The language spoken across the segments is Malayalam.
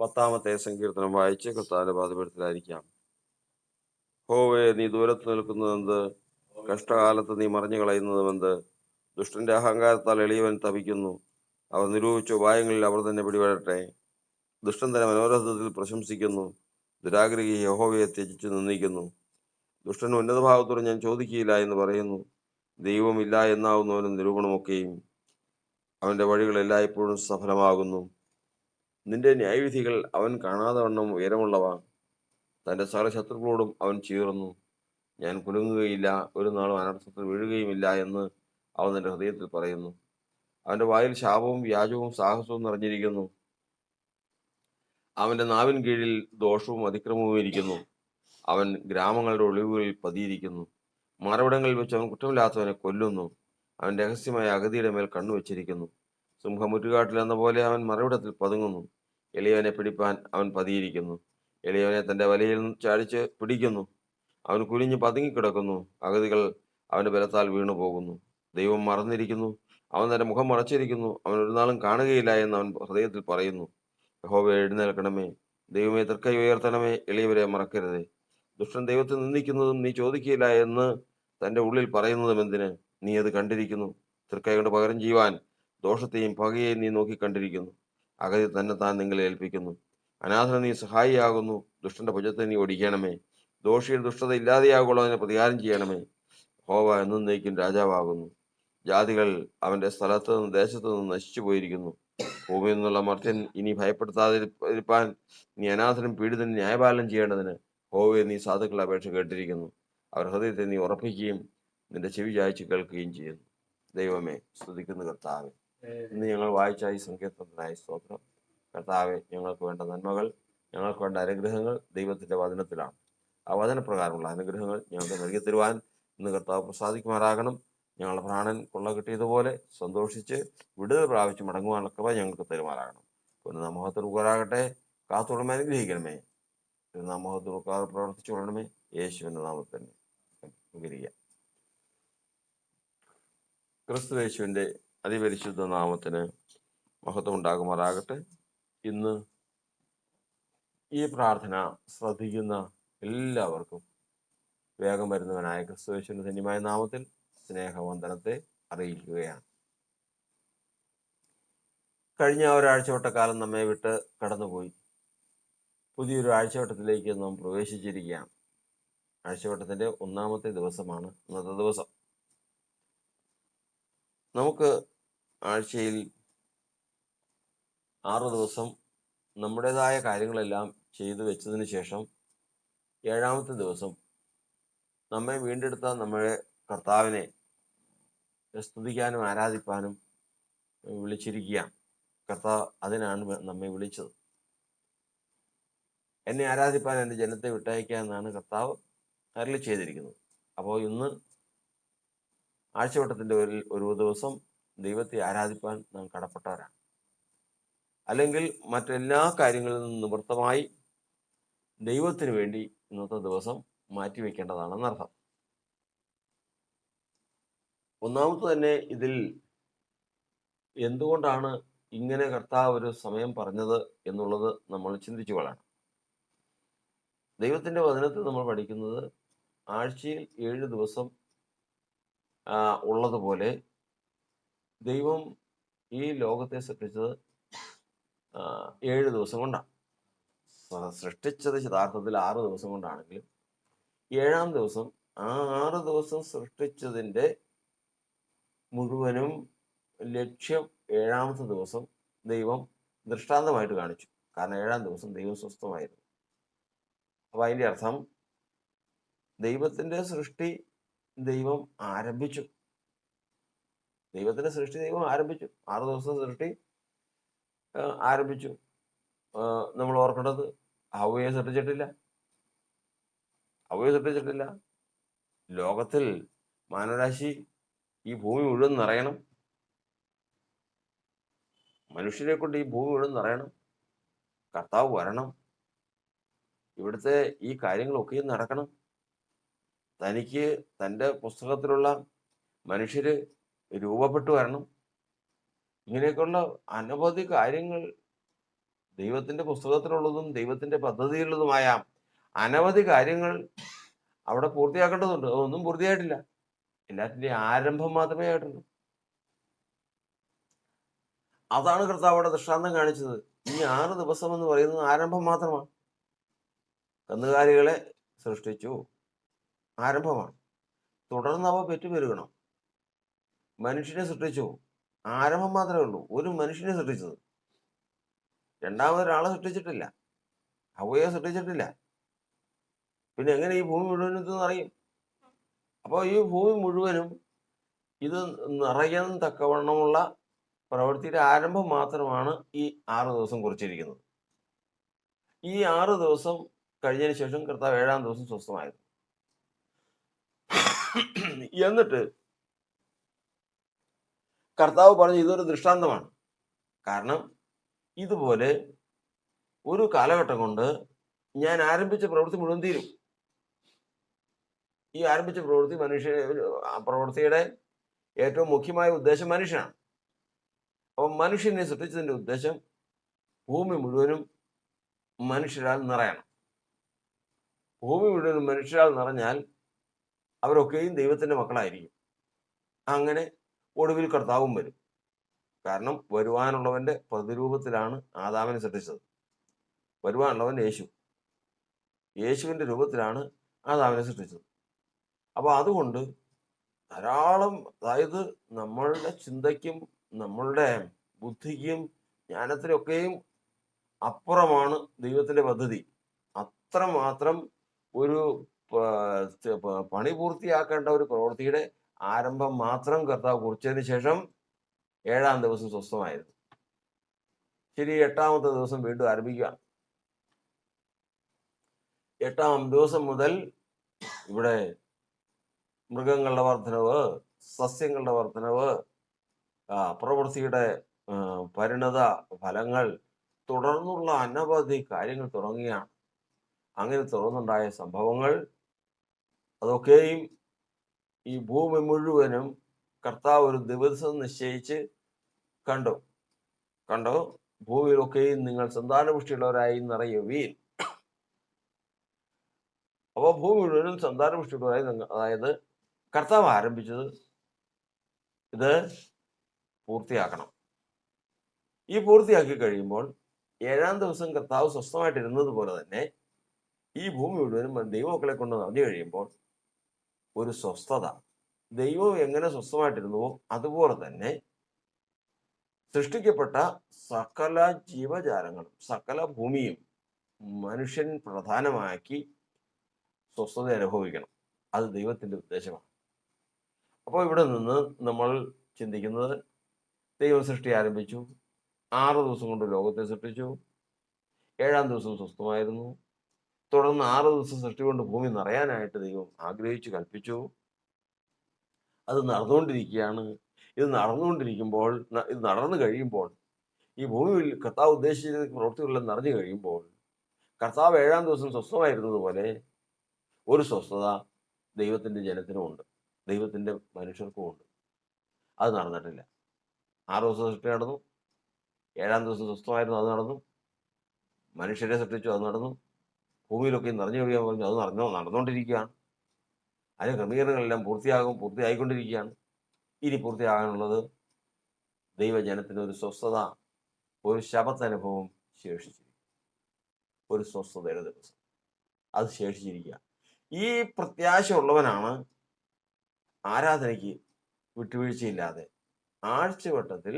10-ാമത്തെ സങ്കീർത്തനം വായിച്ച് കർത്താവിന്റെ പാദപീഠത്തിലായിരിക്കാം. ഹോവേ, നീ ദൂരത്ത് നിൽക്കുന്നതെന്ത്? കഷ്ടകാലത്ത് നീ മറിഞ്ഞു കളയുന്നതുമെന്ത്? ദുഷ്ടന്റെ അഹങ്കാരത്താൽ എളിയവൻ തപിക്കുന്നു. അവർ നിരൂപിച്ച ഉപായങ്ങളിൽ അവർ തന്നെ പിടിപെടട്ടെ. ദുഷ്ടൻ തന്നെ മനോരഥത്തിൽ പ്രശംസിക്കുന്നു. ദുരാഗ്രഹി യഹോവയെ ത്യജിച്ചു നിന്ദിക്കുന്നു. ദുഷ്ടൻ ഉന്നതഭാവത്തോട് ഞാൻ ചോദിക്കുകയില്ല എന്ന് പറയുന്നു. ദൈവമില്ല എന്നാവുന്നവനും നിരൂപണമൊക്കെയും. അവന്റെ വഴികൾ എല്ലായ്പ്പോഴും സഫലമാകുന്നു. നിന്റെ ന്യായവിധികൾ അവൻ കാണാതെ വണ്ണം ഉയരമുള്ളവ. തന്റെ സകല ശത്രുക്കളോടും അവൻ ചീറുന്നു. ഞാൻ കുലുങ്ങുകയില്ല, ഒരു നാളും അനർത്ഥത്തിൽ വീഴുകയുമില്ല എന്ന് അവൻ തന്റെ ഹൃദയത്തിൽ പറയുന്നു. അവന്റെ വായിൽ ശാപവും വ്യാജവും സാഹസവും നിറഞ്ഞിരിക്കുന്നു. അവന്റെ നാവിൻ കീഴിൽ ദോഷവും അതിക്രമവും ഇരിക്കുന്നു. അവൻ ഗ്രാമങ്ങളുടെ ഒളിവുകളിൽ പതിയിരിക്കുന്നു. മറവിടങ്ങളിൽ വെച്ച് അവൻ കുറ്റമില്ലാത്തവനെ കൊല്ലുന്നു. അവൻ രഹസ്യമായ അഗതിയുടെ മേൽ കണ്ണുവച്ചിരിക്കുന്നു. സിംഹമുറ്റുകാട്ടിൽ എന്ന പോലെ അവൻ മറവിടത്തിൽ പതുങ്ങുന്നു. എളിയവനെ പിടിപ്പാൻ അവൻ പതിയിരിക്കുന്നു. എളിയവനെ തന്റെ വലയിൽ ചാടിച്ച് പിടിക്കുന്നു. അവൻ കുനിഞ്ഞ് പതുങ്ങിക്കിടക്കുന്നു. അഗതികൾ അവന്റെ ബലത്താൽ വീണു പോകുന്നു. ദൈവം മറന്നിരിക്കുന്നു, അവൻ തന്റെ മുഖം മറച്ചിരിക്കുന്നു. അവൻ ഒരു നാളും കാണുകയില്ല എന്ന് അവൻ ഹൃദയത്തിൽ പറയുന്നു. യഹോവേ, എഴുന്നേൽക്കണമേ. ദൈവമേ, തൃക്കൈ ഉയർത്തണമേ. എളിയവരെ മറക്കരുതേ. ദുഷ്ടൻ ദൈവത്തെ നിന്ദിക്കുന്നതും നീ ചോദിക്കുകയില്ല എന്ന് തന്റെ ഉള്ളിൽ പറയുന്നതും എന്തിന്? നീ അത് കണ്ടിരിക്കുന്നു. തൃക്കൈ കൊണ്ട് പകരം ചെയ്യുവാൻ ദോഷത്തെയും പകയെയും നീ നോക്കിക്കണ്ടിരിക്കുന്നു. അഗതി തന്നെ താൻ നിങ്ങളെ ഏൽപ്പിക്കുന്നു. അനാഥന് നീ സഹായിയാകുന്നു. ദുഷ്ടന്റെ ഭുജത്തെ നീ ഒടിക്കണമേ. ദോഷിയുടെ ദുഷ്ടത ഇല്ലാതെയാകുള്ളൂ, അതിനെ പ്രതികാരം ചെയ്യണമേ. യഹോവ എന്നേക്കും രാജാവാകുന്നു. ജാതികൾ അവന്റെ സ്ഥലത്ത് നിന്ന് ദേശത്ത് നിന്ന് നശിച്ചു പോയിരിക്കുന്നു. ഭൂമിയിൽ നിന്നുള്ള മർത്യൻ ഇനി ഭയപ്പെടുത്താതിരിപ്പാൻ നീ അനാഥനും പീഡിതനും ന്യായപാലനം ചെയ്യേണ്ടതിന് യഹോവേ, നീ സാധുക്കളുടെ അപേക്ഷ കേട്ടിരിക്കുന്നു. അവർ ഹൃദയത്തെ നീ ഉറപ്പിക്കുകയും നിന്റെ ചെവി ചായ്ച്ച് കേൾക്കുകയും ചെയ്യുന്നു. ദൈവമേ, സ്തുതിക്കുന്ന കർത്താവെ, ഇന്ന് ഞങ്ങൾ വായിച്ച ഈ സങ്കീർത്തനത്തിനായി സ്തോത്രം. കർത്താവെ, ഞങ്ങൾക്ക് വേണ്ട നന്മകൾ, ഞങ്ങൾക്ക് വേണ്ട അനുഗ്രഹങ്ങൾ ദൈവത്തിന്റെ വചനത്തിലാണ്. ആ വചനപ്രകാരമുള്ള അനുഗ്രഹങ്ങൾ ഞങ്ങൾക്ക് നൽകി തരുവാൻ ഇന്ന് കർത്താവ് പ്രസാദിക്കുമാറാകണം. ഞങ്ങളുടെ പ്രാണൻ കൊള്ള കിട്ടിയതുപോലെ സന്തോഷിച്ച് വിടുതൽ പ്രാപിച്ച് മടങ്ങുവാനുള്ള കൃപ ഞങ്ങൾക്ക് തരുമാറാകണം. നാമോഹത്തിൽ ഉയരാകട്ടെ. കാത്തോളമേ, അനുഗ്രഹിക്കണമേ. നാമോഹത്തിൽ ഉൾക്കാതെ പ്രവർത്തിച്ചു കൊള്ളണമേ. യേശുവിന്റെ നാമത്തിൽ തന്നെ ഉപകരിക്കുക. ക്രിസ്തു യേശുവിന്റെ അതിപരിശുദ്ധ നാമത്തിന് മഹത്വം ഉണ്ടാകുമാറാകട്ടെ. ഇന്ന് ഈ പ്രാർത്ഥന ശ്രദ്ധിക്കുന്ന എല്ലാവർക്കും വേഗം വരുന്നവനായ ക്രിസ്തു യേശുവിന്റെ ധന്യമായ നാമത്തിൽ സ്നേഹവന്ദനത്തെ അറിയിക്കുകയാണ്. കഴിഞ്ഞ ഒരാഴ്ചവട്ടക്കാലം നമ്മെ വിട്ട് കടന്നുപോയി. പുതിയൊരു ആഴ്ചവട്ടത്തിലേക്ക് നാം പ്രവേശിച്ചിരിക്കുകയാണ്. ആഴ്ചവട്ടത്തിന്റെ 1-ാമത്തെ ദിവസമാണ് ഇന്നത്തെ ദിവസം. നമുക്ക് ആഴ്ചയിൽ 6 ദിവസം നമ്മുടേതായ കാര്യങ്ങളെല്ലാം ചെയ്തു വെച്ചതിന് ശേഷം 7-ാമത്തെ ദിവസം നമ്മെ വീണ്ടെടുത്ത നമ്മുടെ കർത്താവിനെ സ്തുതിക്കാനും ആരാധിപ്പാനും വിളിച്ചിരിക്കുകയാണ്. കർത്താവ് അതിനാണ് നമ്മെ വിളിച്ചത്. എന്നെ ആരാധിപ്പാൻ എൻ്റെ ജനത്തെ വിട്ടയക്കുക എന്നാണ് കർത്താവ് അരുളി ചെയ്തിരിക്കുന്നത്. അപ്പോൾ ഇന്ന് ആഴ്ചവട്ടത്തിൻ്റെ ഒരു ദിവസം ദൈവത്തെ ആരാധിപ്പാൻ നാം കടപ്പെട്ടവരാണ്. അല്ലെങ്കിൽ മറ്റെല്ലാ കാര്യങ്ങളിൽ നിന്നും നിവൃത്തമായി ദൈവത്തിന് വേണ്ടി ഇന്നത്തെ ദിവസം മാറ്റിവെക്കേണ്ടതാണെന്നർത്ഥം. ഒന്നാമത് തന്നെ ഇതിൽ എന്തുകൊണ്ടാണ് ഇങ്ങനെ കർത്താവ് ഒരു സമയം പറഞ്ഞത് എന്നുള്ളത് നമ്മൾ ചിന്തിച്ചു കൊള്ളണം. ദൈവത്തിന്റെ വചനത്തിൽ നമ്മൾ പഠിക്കുന്നത് ആഴ്ചയിൽ 7 ദിവസം ഉള്ളതുപോലെ ദൈവം ഈ ലോകത്തെ സൃഷ്ടിച്ചത് 7 ദിവസം കൊണ്ടാണ്. സൃഷ്ടിച്ചത് യഥാർത്ഥത്തിൽ 6 ദിവസം കൊണ്ടാണെങ്കിലും 7-ാം ദിവസം ആ 6 ദിവസം സൃഷ്ടിച്ചതിൻ്റെ മുഴുവനും ലക്ഷ്യം 7-ാമത്തെ ദിവസം ദൈവം ദൃഷ്ടാന്തമായിട്ട് കാണിച്ചു. കാരണം 7-ാം ദിവസം ദൈവം സ്വസ്ഥമായിരുന്നു. അപ്പൊ അതിൻ്റെ അർത്ഥം ദൈവത്തിന്റെ സൃഷ്ടി ദൈവം ആരംഭിച്ചു. ദൈവത്തിന്റെ സൃഷ്ടി ദൈവം ആരംഭിച്ചു. 6 ദിവസം സൃഷ്ടി ആരംഭിച്ചു. നമ്മൾ ഓർക്കേണ്ടത് ഹവ്വയെ സൃഷ്ടിച്ചിട്ടില്ല. ലോകത്തിൽ മാനവരാശി ഈ ഭൂമി മുഴുവൻ നിറയണം. മനുഷ്യരെ കൊണ്ട് ഈ ഭൂമി മുഴുവൻ നിറയണം. കർത്താവ് വരണം. ഇവിടുത്തെ ഈ കാര്യങ്ങളൊക്കെ നടക്കണം. തനിക്ക് തൻ്റെ പുസ്തകത്തിലുള്ള മനുഷ്യര് രൂപപ്പെട്ടു വരണം. ഇങ്ങനെയൊക്കെയുള്ള അനവധി കാര്യങ്ങൾ ദൈവത്തിന്റെ പുസ്തകത്തിലുള്ളതും ദൈവത്തിന്റെ പദ്ധതിയിലുള്ളതുമായ അനവധി കാര്യങ്ങൾ അവിടെ പൂർത്തിയാക്കേണ്ടതുണ്ട്. അതൊന്നും പൂർത്തിയായിട്ടില്ല. എല്ലാത്തിന്റെയും ആരംഭം മാത്രമേ ആയിട്ടുള്ളൂ. അതാണ് കർത്താവ് അവിടെ ദൃഷ്ടാന്തം കാണിച്ചത്. ഈ 6 ദിവസം എന്ന് പറയുന്നത് ആരംഭം മാത്രമാണ്. കന്നുകാലികളെ സൃഷ്ടിച്ചു, ആരംഭമാണ്. തുടർന്ന് അവ പെറ്റുപെരുകണം. മനുഷ്യനെ സൃഷ്ടിച്ചു, ആരംഭം മാത്രമേ ഉള്ളൂ. ഒരു മനുഷ്യനെ സൃഷ്ടിച്ചത്, രണ്ടാമതൊരാളെ സൃഷ്ടിച്ചിട്ടില്ല, ഹവ്വയെ സൃഷ്ടിച്ചിട്ടില്ല. പിന്നെ എങ്ങനെ ഈ ഭൂമി മുഴുവനും ഇതെന്ന് അറിയും? അപ്പോൾ ഈ ഭൂമി മുഴുവനും ഇത് നിറയാൻ തക്കവണ്ണമുള്ള പ്രവൃത്തിയുടെ ആരംഭം മാത്രമാണ് ഈ 6 ദിവസം കുറിച്ചിരിക്കുന്നത്. ഈ 6 ദിവസം കഴിഞ്ഞതിന് ശേഷം കർത്താവ് 7-ാം ദിവസം സ്വസ്ഥമായിരുന്നു. എന്നിട്ട് കർത്താവ് പറഞ്ഞു ഇതൊരു ദൃഷ്ടാന്തമാണ്. കാരണം ഇതുപോലെ ഒരു കാലഘട്ടം കൊണ്ട് ഞാൻ ആരംഭിച്ച പ്രവൃത്തി മുഴുവൻ തീരും. ഈ ആരംഭിച്ച പ്രവൃത്തി പ്രവൃത്തിയുടെ ഏറ്റവും മുഖ്യമായ ഉദ്ദേശം മനുഷ്യനാണ്. അപ്പം മനുഷ്യനെ സൃഷ്ടിച്ചതിന്റെ ഉദ്ദേശം ഭൂമി മുഴുവനും മനുഷ്യരാൽ നിറയണം. ഭൂമി മുഴുവനും മനുഷ്യരാൽ നിറഞ്ഞാൽ അവരൊക്കെയും ദൈവത്തിന്റെ മക്കളായിരിക്കും. അങ്ങനെ ഒടുവിൽ കർത്താവും വരും. കാരണം വരുവാനുള്ളവന്റെ പ്രതിരൂപത്തിലാണ് ആദാമിനെ സൃഷ്ടിച്ചത്. വരുവാനുള്ളവൻ യേശു, യേശുവിന്റെ രൂപത്തിലാണ് ആദാമിനെ സൃഷ്ടിച്ചത്. അപ്പോൾ അതുകൊണ്ട് ധാരാളം, അതായത് നമ്മളുടെ ചിന്തയ്ക്കും നമ്മളുടെ ബുദ്ധിക്കും ജ്ഞാനത്തിനൊക്കെയും അപ്പുറമാണ് ദൈവത്തിന്റെ പദ്ധതി. അത്രമാത്രം ഒരു പണി പൂർത്തിയാക്കേണ്ട ഒരു പ്രവൃത്തിയുടെ ആരംഭം മാത്രം കർത്താവ് കുറിച്ചതിന് ശേഷം 7-ാം ദിവസം സ്വസ്ഥമായിരുന്നു. ശരി, 8-ാമത്തെ ദിവസം വീണ്ടും ആരംഭിക്കുക. 8-ാം ദിവസം മുതൽ ഇവിടെ മൃഗങ്ങളുടെ വർധനവ്, സസ്യങ്ങളുടെ വർധനവ്, പ്രവൃത്തിയുടെ പരിണത ഫലങ്ങൾ, തുടർന്നുള്ള അനവധി കാര്യങ്ങൾ തുടങ്ങുകയാണ്. അങ്ങനെ തുടർന്നുണ്ടായ സംഭവങ്ങൾ അതൊക്കെയും ഈ ഭൂമി മുഴുവനും കർത്താവ് ഒരു ദിവസം നിശ്ചയിച്ച് കണ്ടു. ഭൂമിയിലൊക്കെയും നിങ്ങൾ സന്താനപുഷ്ടിയുള്ളവരായി നിറയുവീൻ. അപ്പോൾ ഭൂമി മുഴുവനും സന്താനപുഷ്ടിയുള്ളവരായി, അതായത് കർത്താവ് ആരംഭിച്ചത് ഇത് പൂർത്തിയാക്കണം. ഈ പൂർത്തിയാക്കി കഴിയുമ്പോൾ 7-ാം ദിവസം കർത്താവ് സ്വസ്ഥമായിട്ടിരുന്നത് പോലെ തന്നെ ഈ ഭൂമി മുഴുവനും ദൈവമക്കളെ കൊണ്ട് നിറഞ്ഞു കഴിയുമ്പോൾ ഒരു സ്വസ്ഥത. ദൈവം എങ്ങനെ സ്വസ്ഥമായിട്ടിരുന്നുവോ അതുപോലെ തന്നെ സൃഷ്ടിക്കപ്പെട്ട സകല ജീവജാലങ്ങളും സകല ഭൂമിയും മനുഷ്യൻ പ്രധാനമാക്കി സ്വസ്ഥത അനുഭവിക്കണം. അത് ദൈവത്തിന്റെ ഉദ്ദേശമാണ്. അപ്പോൾ ഇവിടെ നിന്ന് നമ്മൾ ചിന്തിക്കുന്നത്, ദൈവം സൃഷ്ടി ആരംഭിച്ചു, 6 ദിവസം കൊണ്ട് ലോകത്തെ സൃഷ്ടിച്ചു, 7-ാം ദിവസം സ്വസ്ഥമായിരുന്നു. തുടർന്ന് 6 ദിവസം സൃഷ്ടി കൊണ്ട് ഭൂമി നിറയാനായിട്ട് ദൈവം ആഗ്രഹിച്ചു, കൽപ്പിച്ചു. അത് നടന്നുകൊണ്ടിരിക്കുകയാണ്. ഇത് നടന്നു കഴിയുമ്പോൾ, ഈ ഭൂമിയിൽ കർത്താവ് ഉദ്ദേശിച്ച പ്രവൃത്തികളെല്ലാം നിറഞ്ഞു കഴിയുമ്പോൾ, കർത്താവ് 7-ാം ദിവസം സ്വസ്ഥമായിരുന്നത് പോലെ ഒരു സ്വസ്ഥത ദൈവത്തിന്റെ ജനത്തിനും ഉണ്ട്, ദൈവത്തിന്റെ മനുഷ്യർക്കും ഉണ്ട്. അത് നടന്നിട്ടില്ല. 6 ദിവസം സൃഷ്ടി നടന്നു, 7-ാം ദിവസം സ്വസ്ഥമായിരുന്നു, അത് നടന്നു. മനുഷ്യരെ സൃഷ്ടിച്ചു, അത് നടന്നു. ഭൂമിയിലൊക്കെ നിറഞ്ഞു കഴിയാൻ പറഞ്ഞു, അത് നടന്നുകൊണ്ടിരിക്കുകയാണ്. അതിന് ക്രമീകരണങ്ങളെല്ലാം പൂർത്തിയായിക്കൊണ്ടിരിക്കുകയാണ്. ഇനി പൂർത്തിയാകാനുള്ളത് ദൈവജനത്തിന് ഒരു സ്വസ്ഥത, ഒരു ശബത്ത് അനുഭവം ശേഷിച്ചിരിക്കും. ഒരു സ്വസ്ഥതയുടെ ദിവസം അത് ശേഷിച്ചിരിക്കുക. ഈ പ്രത്യാശ ഉള്ളവനാണ് ആരാധനയ്ക്ക് വിട്ടുവീഴ്ചയില്ലാതെ ആഴ്ചവട്ടത്തിൽ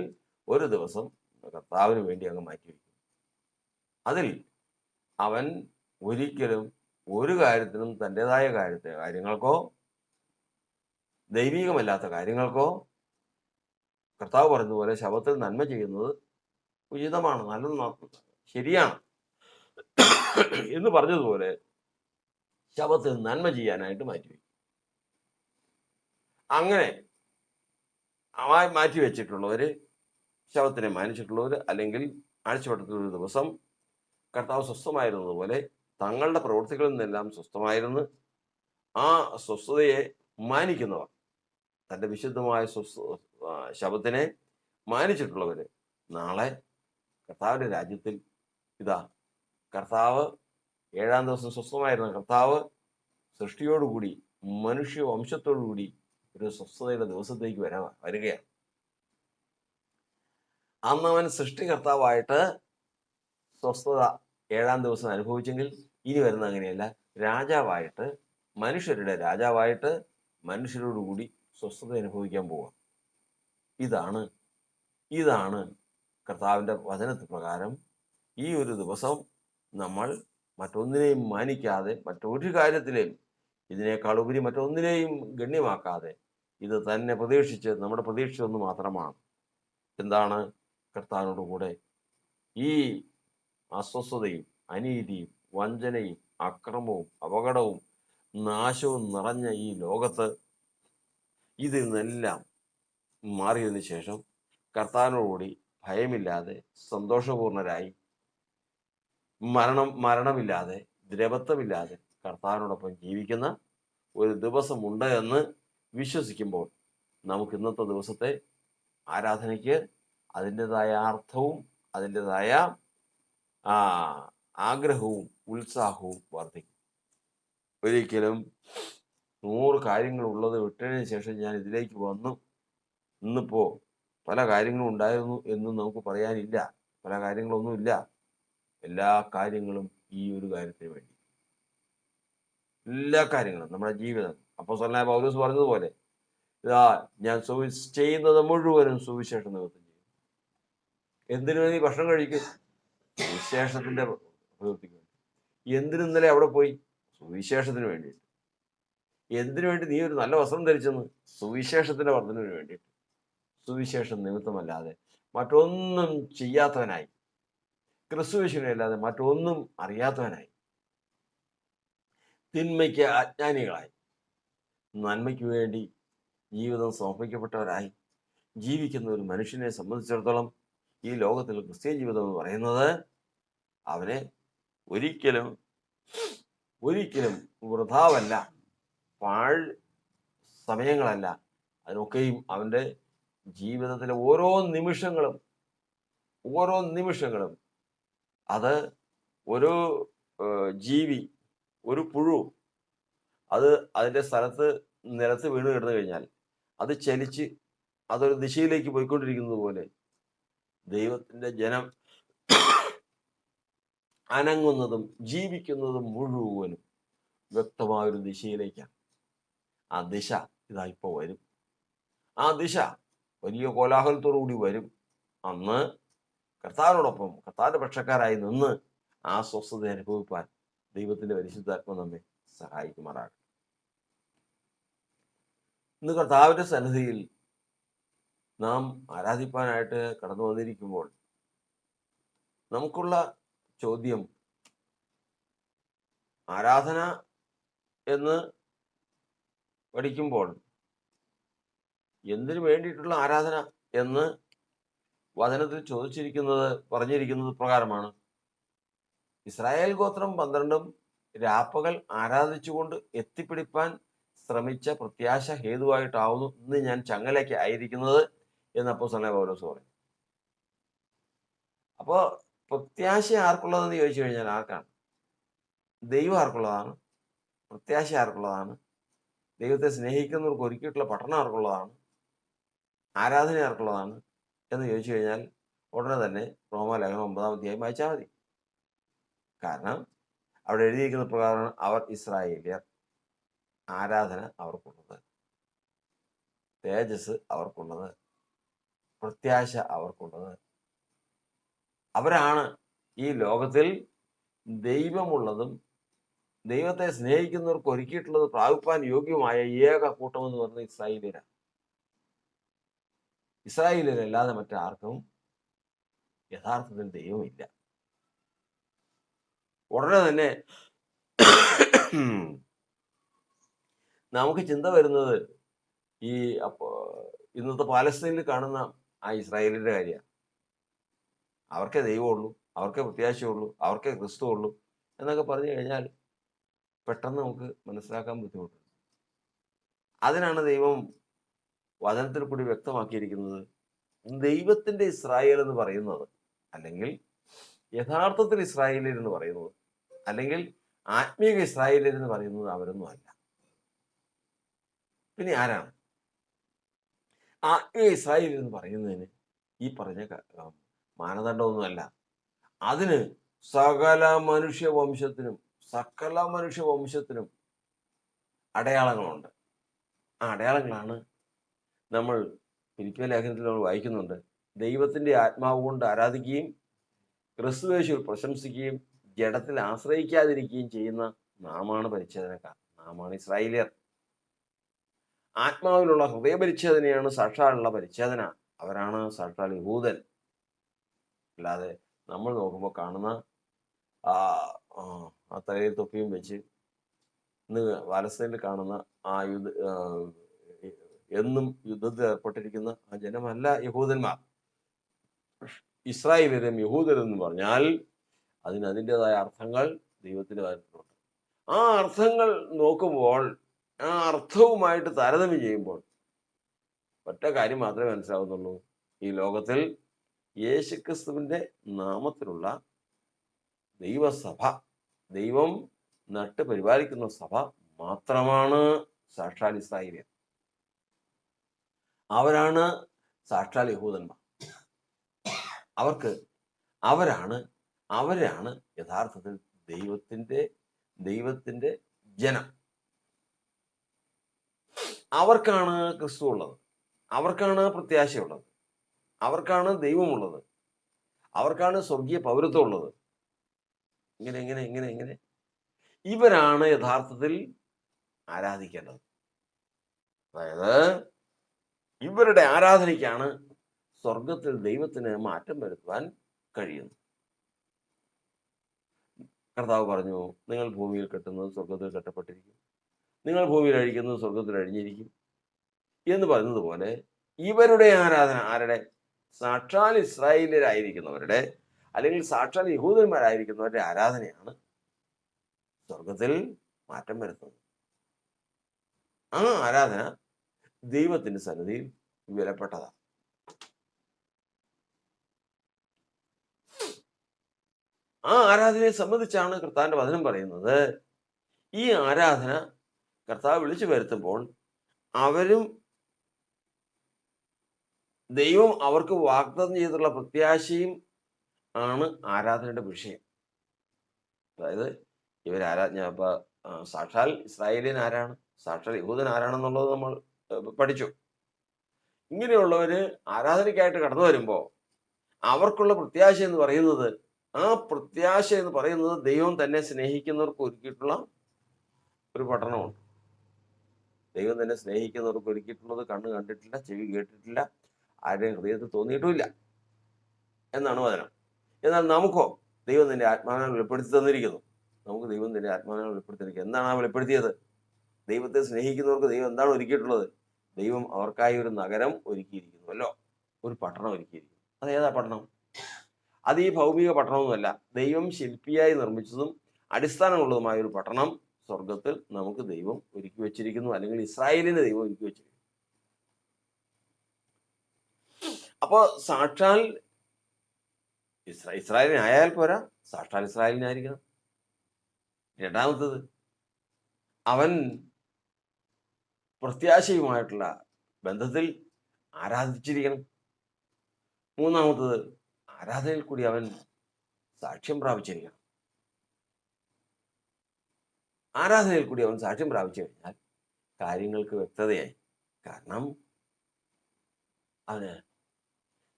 ഒരു ദിവസം കർത്താവിന് വേണ്ടി അങ്ങ് മാറ്റിവെക്കും. അതിൽ അവൻ ഒരിക്കലും ഒരു കാര്യത്തിനും തൻ്റെതായ കാര്യങ്ങൾക്കോ ദൈവികമല്ലാത്ത കാര്യങ്ങൾക്കോ, കർത്താവ് പറഞ്ഞതുപോലെ ശബത്തിൽ നന്മ ചെയ്യുന്നത് ഉചിതമാണ്, ശരിയാണ് എന്ന് പറഞ്ഞതുപോലെ ശബത്തിൽ നന്മ ചെയ്യാനായിട്ട് മാറ്റിവെക്കും. അങ്ങനെ മാറ്റിവെച്ചിട്ടുള്ളവര്, ശബത്തിനെ മാനിച്ചിട്ടുള്ളവർ, അല്ലെങ്കിൽ ആഴ്ചവട്ടത്തിൽ ഒരു ദിവസം കർത്താവ് സ്വസ്ഥമായിരുന്നതുപോലെ തങ്ങളുടെ പ്രവൃത്തികളിൽ നിന്നെല്ലാം സ്വസ്ഥമായിരുന്നു ആ സ്വസ്ഥതയെ മാനിക്കുന്നവർ, തൻ്റെ വിശുദ്ധമായ ശബത്തിനെ മാനിച്ചിട്ടുള്ളവര് നാളെ കർത്താവിന്റെ രാജ്യത്തിൽ ഇതാ കർത്താവ് 7-ാം ദിവസം സ്വസ്ഥമായിരുന്ന കർത്താവ് സൃഷ്ടിയോടുകൂടി മനുഷ്യ വംശത്തോടുകൂടി ഒരു സ്വസ്ഥതയുടെ ദിവസത്തേക്ക് വരികയാണ്. അന്ന് അവൻ സൃഷ്ടികർത്താവായിട്ട് സ്വസ്ഥത 7-ാം ദിവസം അനുഭവിച്ചെങ്കിൽ ഇനി വരുന്ന അങ്ങനെയല്ല, രാജാവായിട്ട്, മനുഷ്യരുടെ രാജാവായിട്ട് മനുഷ്യരോടുകൂടി സ്വസ്ഥത അനുഭവിക്കാൻ പോവുക. ഇതാണ് കർത്താവിൻ്റെ വചനത്തിന് പ്രകാരം ഈ ഒരു ദിവസം നമ്മൾ മറ്റൊന്നിനെയും മാനിക്കാതെ, മറ്റൊരു കാര്യത്തിലെയും ഇതിനേക്കാൾ ഉപരി മറ്റൊന്നിനെയും ഗണ്യമാക്കാതെ ഇത് തന്നെ പ്രതീക്ഷിച്ച്, നമ്മുടെ പ്രതീക്ഷ ഒന്ന് മാത്രമാണ്. എന്താണ്? കർത്താവിനോടുകൂടെ ഈ അസ്വസ്ഥതയും അനീതിയും വഞ്ചനയും അക്രമവും അപകടവും നാശവും നിറഞ്ഞ ഈ ലോകത്ത് ഇതിൽ നിന്നെല്ലാം മാറിയതിനു ശേഷം കർത്താവിനോടുകൂടി ഭയമില്ലാതെ സന്തോഷപൂർണരായി മരണമില്ലാതെ ദ്രവത്വമില്ലാതെ കർത്താവിനോടൊപ്പം ജീവിക്കുന്ന ഒരു ദിവസമുണ്ട് എന്ന് വിശ്വസിക്കുമ്പോൾ നമുക്ക് ഇന്നത്തെ ദിവസത്തെ ആരാധനയ്ക്ക് അതിൻ്റെതായ അർത്ഥവും അതിൻ്റെതായ ആഗ്രഹവും ഉത്സാഹവും വർദ്ധിക്കും. ഒരിക്കലും 100 കാര്യങ്ങളുള്ളത് വിട്ടതിന് ശേഷം ഞാൻ ഇതിലേക്ക് വന്നു, ഇന്നിപ്പോൾ പല കാര്യങ്ങളും ഉണ്ടായിരുന്നു എന്നും നമുക്ക് പറയാനില്ല. പല കാര്യങ്ങളൊന്നുമില്ല. എല്ലാ കാര്യങ്ങളും ഈ ഒരു കാര്യത്തിന് വേണ്ടി, എല്ലാ കാര്യങ്ങളും നമ്മുടെ ജീവിതം. അപ്പോസ്തലനായ പൗലോസ് പറഞ്ഞതുപോലെ, ഇതാ ഞാൻ ചെയ്യുന്നത് മുഴുവനും സുവിശേഷ നിമിത്തം ചെയ്യും. എന്തിനു വേണ്ടി ഭക്ഷണം കഴിക്കും? സുവിശേഷത്തിന്റെ പ്രവൃത്തിക്ക് വേണ്ടി. എന്തിനു ഇന്നലെ അവിടെ പോയി? സുവിശേഷത്തിന് വേണ്ടിയിട്ട്. എന്തിനു വേണ്ടി നീ ഒരു നല്ല വസ്ത്രം ധരിച്ചെന്ന്? സുവിശേഷത്തിന്റെ വർദ്ധനവിന് വേണ്ടിയിട്ട്. സുവിശേഷം നിമിത്തമല്ലാതെ മറ്റൊന്നും ചെയ്യാത്തവനായി, ക്രിസ്തുവിശുവിനല്ലാതെ മറ്റൊന്നും അറിയാത്തവനായി, തിന്മയ്ക്ക് അജ്ഞാനികളായി, നന്മയ്ക്ക് വേണ്ടി ജീവിതം സമർപ്പിക്കപ്പെട്ടവരായി ജീവിക്കുന്ന ഒരു മനുഷ്യനെ സംബന്ധിച്ചിടത്തോളം ഈ ലോകത്തിൽ ക്രിസ്ത്യൻ ജീവിതം എന്ന് പറയുന്നത് അവനെ ഒരിക്കലും വൃഥാവല്ല, പാഴ് സമയങ്ങളല്ല. അതിനൊക്കെയും അവൻ്റെ ജീവിതത്തിലെ ഓരോ നിമിഷങ്ങളും അത് ഒരു ജീവി, ഒരു പുഴു, അത് അതിൻ്റെ സ്ഥലത്ത് നിലത്ത് വീണ് കിടന്നു കഴിഞ്ഞാൽ അത് ചലിച്ച് അതൊരു ദിശയിലേക്ക് പോയിക്കൊണ്ടിരിക്കുന്നത് പോലെ ദൈവത്തിൻ്റെ ജനം അനങ്ങുന്നതും ജീവിക്കുന്നതും മുഴുവനും വ്യക്തമായൊരു ദിശയിലേക്കാണ്. ആ ദിശ ഇതാ ഇപ്പോൾ വരും. ആ ദിശ വലിയ കോലാഹലത്തോടു കൂടി വരും. അന്ന് കർത്താവിനോടൊപ്പം കർത്താവിൻ്റെ പക്ഷക്കാരായി നിന്ന് ആ സ്വസ്ഥത അനുഭവിപ്പാൻ ദൈവത്തിൻ്റെ പരിശുദ്ധാത്മ നമ്മെ സഹായിക്കുമാറാകട്ടെ. ഇന്ന് കർത്താവിൻ്റെ സന്നിധിയിൽ നാം ആരാധിപ്പാനായിട്ട് കടന്നു വന്നിരിക്കുമ്പോൾ നമുക്കുള്ള ചോദ്യം, ആരാധന എന്ന് പഠിക്കുമ്പോൾ എന്തിനു വേണ്ടിയിട്ടുള്ള ആരാധന എന്ന് വചനത്തിൽ പറഞ്ഞിരിക്കുന്നത് പ്രകാരമാണ്. ഇസ്രായേൽ ഗോത്രം 12 രാപ്പകൽ ആരാധിച്ചുകൊണ്ട് എത്തിപ്പിടിപ്പാൻ ശ്രമിച്ച പ്രത്യാശ ഹേതുവായിട്ടാവുന്നു ഇന്ന് ഞാൻ ചങ്ങലയ്ക്ക് ആയിരിക്കുന്നത് എന്ന് അപ്പോസ്തലനായ പൗലോസ് പറയും. അപ്പോൾ പ്രത്യാശ ആർക്കുള്ളതെന്ന് ചോദിച്ചു കഴിഞ്ഞാൽ ആർക്കാണ്? ദൈവം ആർക്കുള്ളതാണ്? പ്രത്യാശ ആർക്കുള്ളതാണ്? ദൈവത്തെ സ്നേഹിക്കുന്നവർക്ക് ഒരുക്കിയിട്ടുള്ള പട്ടണം ആർക്കുള്ളതാണ്? ആരാധന ആർക്കുള്ളതാണ് എന്ന് ചോദിച്ചു കഴിഞ്ഞാൽ ഉടനെ തന്നെ റോമാലേഖനം 9-ാം അധ്യായം വായിച്ചാൽ മതി. കാരണം അവിടെ എഴുതിയിരിക്കുന്ന പ്രകാരം അവർ ഇസ്രായേലിയർ, ആരാധന അവർക്കുള്ളത്, തേജസ് അവർക്കുള്ളത്, പ്രത്യാശ അവർക്കുള്ളത്. അവരാണ് ഈ ലോകത്തിൽ ദൈവമുള്ളതും ദൈവത്തെ സ്നേഹിക്കുന്നവർക്ക് ഒരുക്കിയിട്ടുള്ളത് പ്രാപിപ്പാൻ യോഗ്യമായ ഏക കൂട്ടമെന്ന് പറഞ്ഞ ഇസ്രായേലിയരാണ്. ഇസ്രായേലിയരല്ലാതെ മറ്റാർക്കും യഥാർത്ഥത്തിൽ ദൈവമില്ല. ഉടനെ തന്നെ നമുക്ക് ചിന്ത വരുന്നത് ഈ ഇന്നത്തെ പാലസ്തീനിൽ കാണുന്ന ആ ഇസ്രായേലിന്റെ കാര്യമാണ്. അവർക്കേ ദൈവമുള്ളൂ, അവർക്കേ പ്രത്യാശയുള്ളൂ, അവർക്കേ ക്രിസ്തു ഉള്ളൂ എന്നൊക്കെ പറഞ്ഞു കഴിഞ്ഞാൽ പെട്ടെന്ന് നമുക്ക് മനസ്സിലാക്കാൻ ബുദ്ധിമുട്ടുണ്ട്. അതിനാണ് ദൈവം വചനത്തിൽ കൂടി വ്യക്തമാക്കിയിരിക്കുന്നത്. ദൈവത്തിന്റെ ഇസ്രായേൽ എന്ന് പറയുന്നത്, അല്ലെങ്കിൽ യഥാർത്ഥത്തിൽ ഇസ്രായേലിയർ എന്ന് പറയുന്നത്, അല്ലെങ്കിൽ ആത്മീക ഇസ്രായേലിയർ എന്ന് പറയുന്നത് അവരൊന്നും അല്ല. പിന്നെ ആരാണ് ആത്മീയ ഇസ്രായേലിയർ എന്ന് പറയുന്നതിന്? ഈ പറഞ്ഞ മാനദണ്ഡമൊന്നുമല്ല. അതിന് സകല മനുഷ്യവംശത്തിനും അടയാളങ്ങളുണ്ട്. ആ അടയാളങ്ങളാണ് നമ്മൾ ഫിലിപ്പിയ ലേഖനത്തിൽ നമ്മൾ വായിക്കുന്നുണ്ട്. ദൈവത്തിന്റെ ആത്മാവ് കൊണ്ട് ആരാധിക്കുകയും ക്രിസ്തുയേശുവിൽ പ്രശംസിക്കുകയും ജഡത്തിൽ ആശ്രയിക്കാതിരിക്കുകയും ചെയ്യുന്ന നാമാണ് പരിച്ഛേദനക്കാർ, നാമാണ് ഇസ്രായേലിയർ. ആത്മാവിലുള്ള ഹൃദയപരിച്ഛേദനയാണ് സാക്ഷാലുള്ള പരിച്ഛേദന. അവരാണ് സാക്ഷാൽ യഹൂദൻ. അല്ലാതെ നമ്മൾ നോക്കുമ്പോൾ കാണുന്ന ആ തലയിൽ തൊപ്പിയും വെച്ച് ഇന്ന് പാലസ്തീനിൽ കാണുന്ന ആ എന്നും യുദ്ധത്തിൽ ഏർപ്പെട്ടിരിക്കുന്ന ആ ജനമല്ല യഹൂദന്മാർ. ഇസ്രായേലിലും യഹൂദരെന്ന് പറഞ്ഞാൽ അതിൻ്റെതായ അർത്ഥങ്ങൾ ദൈവത്തിന്റെ കാര്യത്തിലുണ്ട്. ആ അർത്ഥങ്ങൾ നോക്കുമ്പോൾ, ആ അർത്ഥവുമായിട്ട് താരതമ്യം ചെയ്യുമ്പോൾ ഒറ്റ കാര്യം മാത്രമേ മനസ്സിലാവുന്നുള്ളൂ. ഈ ലോകത്തിൽ യേശുക്രിസ്തുവിന്റെ നാമത്തിലുള്ള ദൈവസഭ, ദൈവം നട്ട് പരിപാലിക്കുന്ന സഭ മാത്രമാണ് സാക്ഷാൽ ഇസ്രായേലിയർ. അവരാണ് സാക്ഷാൽ യഹൂദന്മാർ. അവരാണ് യഥാർത്ഥത്തിൽ ദൈവത്തിന്റെ ജനം. അവർക്കാണ് ക്രിസ്തു ഉള്ളത്, അവർക്കാണ് പ്രത്യാശയുള്ളത്, അവർക്കാണ് ദൈവമുള്ളത്, അവർക്കാണ് സ്വർഗീയ പൗരത്വം ഉള്ളത്. ഇങ്ങനെ ഇവരാണ് യഥാർത്ഥത്തിൽ ആരാധിക്കേണ്ടത്. അതായത് ഇവരുടെ ആരാധനയ്ക്കാണ് സ്വർഗത്തിൽ ദൈവത്തിന് മാറ്റം വരുത്തുവാൻ കഴിയുന്നു. കർത്താവ് പറഞ്ഞു, നിങ്ങൾ ഭൂമിയിൽ കെട്ടുന്നത് സ്വർഗത്തിൽ കെട്ടപ്പെട്ടിരിക്കും, നിങ്ങൾ ഭൂമിയിൽ അഴിക്കുന്നത് സ്വർഗത്തിൽ അഴിഞ്ഞിരിക്കും എന്ന് പറയുന്നതുപോലെ ഇവരുടെ ആരാധന, ആരുടെ? സാക്ഷാൽ ഇസ്രായേലിയരായിരിക്കുന്നവരുടെ, അല്ലെങ്കിൽ സാക്ഷാൽ യഹൂദന്മാരായിരിക്കുന്നവരുടെ ആരാധനയാണ് സ്വർഗത്തിൽ മാറ്റം വരുത്തുന്നത്. ആ ആരാധന ദൈവത്തിന്റെ സന്നിധിയിൽ വിലപ്പെട്ടതാണ്. ആ ആരാധനയെ സംബന്ധിച്ചാണ് കർത്താവിന്റെ വചനം പറയുന്നത്. ഈ ആരാധന കർത്താവ് വിളിച്ചു വരുത്തുമ്പോൾ അവരും ദൈവം അവർക്ക് വാഗ്ദത്തം ചെയ്തിട്ടുള്ള പ്രത്യാശയും ആണ് ആരാധനയുടെ വിഷയം. അതായത് സാക്ഷാൽ ഇസ്രായേലിയൻ ആരാണ്, സാക്ഷാൽ യഹൂദൻ ആരാണെന്നുള്ളത് നമ്മൾ പഠിച്ചു. ഇങ്ങനെയുള്ളവര് ആരാധനയ്ക്കായിട്ട് കടന്നു വരുമ്പോൾ അവർക്കുള്ള പ്രത്യാശ എന്ന് പറയുന്നത്, ദൈവം തന്നെ സ്നേഹിക്കുന്നവർക്ക് ഒരുക്കിയിട്ടുള്ള ഒരു പട്ടണമുണ്ട്. ദൈവം തന്നെ സ്നേഹിക്കുന്നവർക്ക് ഒരുക്കിയിട്ടുള്ളത് കണ്ണ് കണ്ടിട്ടില്ല, ചെവി കേട്ടിട്ടില്ല, ആരുടെയും ഹൃദയത്തിൽ തോന്നിയിട്ടുമില്ല എന്നാണ് വചനം. എന്നാൽ നമുക്കോ ദൈവം നിന്റെ ആത്മാവിനെ വെളിപ്പെടുത്തി തന്നിരിക്കുന്നു. നമുക്ക് ദൈവം നിന്റെ ആത്മാവിനെ വെളിപ്പെടുത്തിയിരിക്കുന്നു. എന്താണ് ആ വെളിപ്പെടുത്തിയത്? ദൈവത്തെ സ്നേഹിക്കുന്നവർക്ക് ദൈവം എന്താണ് ഒരുക്കിയിട്ടുള്ളത്? ദൈവം അവർക്കായി ഒരു നഗരം ഒരുക്കിയിരിക്കുന്നുവല്ലോ, ഒരു പട്ടണം ഒരുക്കിയിരിക്കുന്നു. അതേതാ പട്ടണം? അത് ഈ ഭൗമിക പട്ടണമൊന്നുമല്ല. ദൈവം ശില്പിയായി നിർമ്മിച്ചതും അടിസ്ഥാനമുള്ളതുമായ ഒരു പട്ടണം സ്വർഗത്തിൽ നമുക്ക് ദൈവം ഒരുക്കി വെച്ചിരിക്കുന്നു, അല്ലെങ്കിൽ ഇസ്രായേലിന് ദൈവം ഒരുക്കി വെച്ചിരിക്കുന്നു. അപ്പൊ സാക്ഷാൽ ഇസ്രായേലിനായാൽ പോരാ, സാക്ഷാൽ ഇസ്രായേലിനായിരിക്കണം. രണ്ടാമത്തത്, അവൻ പ്രത്യാശയുമായിട്ടുള്ള ബന്ധത്തിൽ ആരാധിച്ചിരിക്കണം. മൂന്നാമത്തത്, ആരാധനയിൽ കൂടി അവൻ സാക്ഷ്യം പ്രാപിച്ചിരിക്കണം. ആരാധനയിൽ കൂടി അവൻ സാക്ഷ്യം പ്രാപിച്ചു കഴിഞ്ഞാൽ കാര്യങ്ങൾക്ക് വ്യക്തതയായി. കാരണം അവന്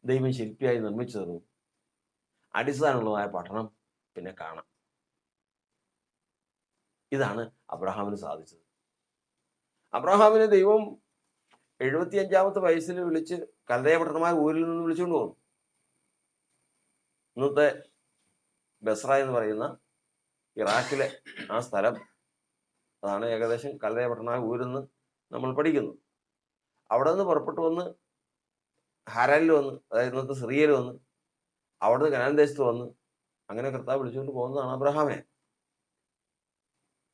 ദൈവം ശില്പിയായി നിർമ്മിച്ചതും അടിസ്ഥാനമുള്ളതായ പട്ടണം പിന്നെ കാണാം. ഇതാണ് അബ്രഹാമിന് സാധിച്ചത്. അബ്രഹാമിനെ ദൈവം 75-ാമത്തെ വയസ്സിൽ വിളിച്ച് കൽദയ പട്ടണമായ ഊരിൽ നിന്ന് വിളിച്ചുകൊണ്ട് പോകുന്നു. ഇന്നത്തെ ബസ്ര എന്ന് പറയുന്ന ഇറാഖിലെ ആ സ്ഥലം, അതാണ് ഏകദേശം കൽദയ പട്ടണമായ ഊരെന്ന് നമ്മൾ പഠിക്കുന്നു. അവിടെ നിന്ന് പുറപ്പെട്ടു വന്ന് ഹാരാനിൽ വന്ന്, അതായത് ഇന്നത്തെ സിറിയയിൽ വന്ന്, അവിടുന്ന് കനാൻ ദേശത്ത് വന്ന്, അങ്ങനെ കർത്താവ് വിളിച്ചുകൊണ്ട് പോകുന്നതാണ് അബ്രഹാമിനെ.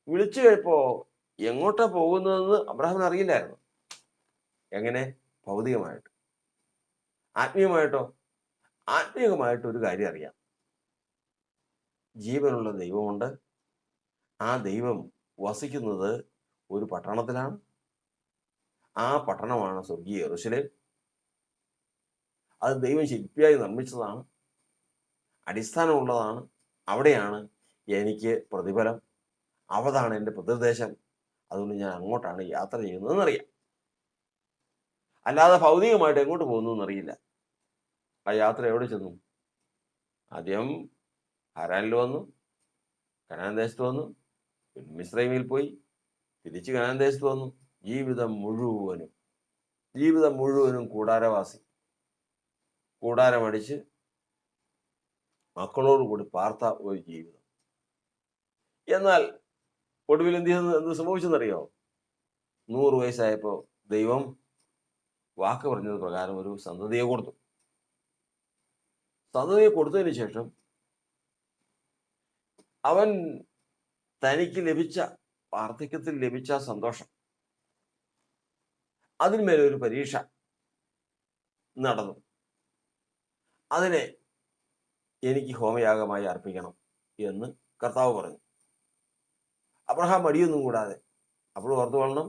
വിളിച്ചു കഴിപ്പോ എങ്ങോട്ടാ പോകുന്നതെന്ന് അബ്രഹാമിന് അറിയില്ലായിരുന്നു. എങ്ങനെ? ഭൗതികമായിട്ട്. ആത്മീയമായിട്ടോ? ആത്മീയമായിട്ട് ഒരു കാര്യം അറിയാം. ജീവനുള്ള ദൈവമുണ്ട്. ആ ദൈവം വസിക്കുന്നത് ഒരു പട്ടണത്തിലാണ്. ആ പട്ടണമാണ് സ്വർഗീയ യെരൂശലേം. അത് ദൈവം ശില്പിയായി നിർമ്മിച്ചതാണ്, അടിസ്ഥാനമുള്ളതാണ്. അവിടെയാണ് എനിക്ക് പ്രതിഫലം, അതാണ് എൻ്റെ പ്രതിദേശം. അതുകൊണ്ട് ഞാൻ അങ്ങോട്ടാണ് യാത്ര ചെയ്യുന്നതെന്നറിയാം. അല്ലാതെ ഭൗതികമായിട്ട് എങ്ങോട്ട് പോകുന്നു എന്നറിയില്ല. ആ യാത്ര എവിടെ ചെന്നു? ആദ്യം ഹരാനിൽ വന്നു, കനാൻ ദേശത്ത് വന്നു, പിന്നെ മിസ്രൈമിൽ പോയി, തിരിച്ച് കനാൻ ദേശത്ത് വന്നു. ജീവിതം മുഴുവനും കൂടാരവാസി, കൂടാരമടിച്ച് മക്കളോട് കൂടി പാർത്ത ഒരു ജീവിതം. എന്നാൽ ഒടുവിൽ എന്ത് സംഭവിച്ചെന്നറിയോ? 100 വയസ്സായപ്പോൾ ദൈവം വാക്ക് പറഞ്ഞത് പ്രകാരം ഒരു സന്തതിയെ കൊടുത്തു. സന്തതിയെ കൊടുത്തതിന് ശേഷം അവൻ തനിക്ക് ലഭിച്ച വാർദ്ധക്യത്തിൽ ലഭിച്ച സന്തോഷം, അതിന്മേലൊരു പരീക്ഷ നടന്നു. അതിനെ എനിക്ക് ഹോമയാഗമായി അർപ്പിക്കണം എന്ന് കർത്താവ് പറഞ്ഞു. അബ്രഹാം മടിയൊന്നും കൂടാതെ, അപ്പോൾ ഓർത്തുകൊള്ളണം,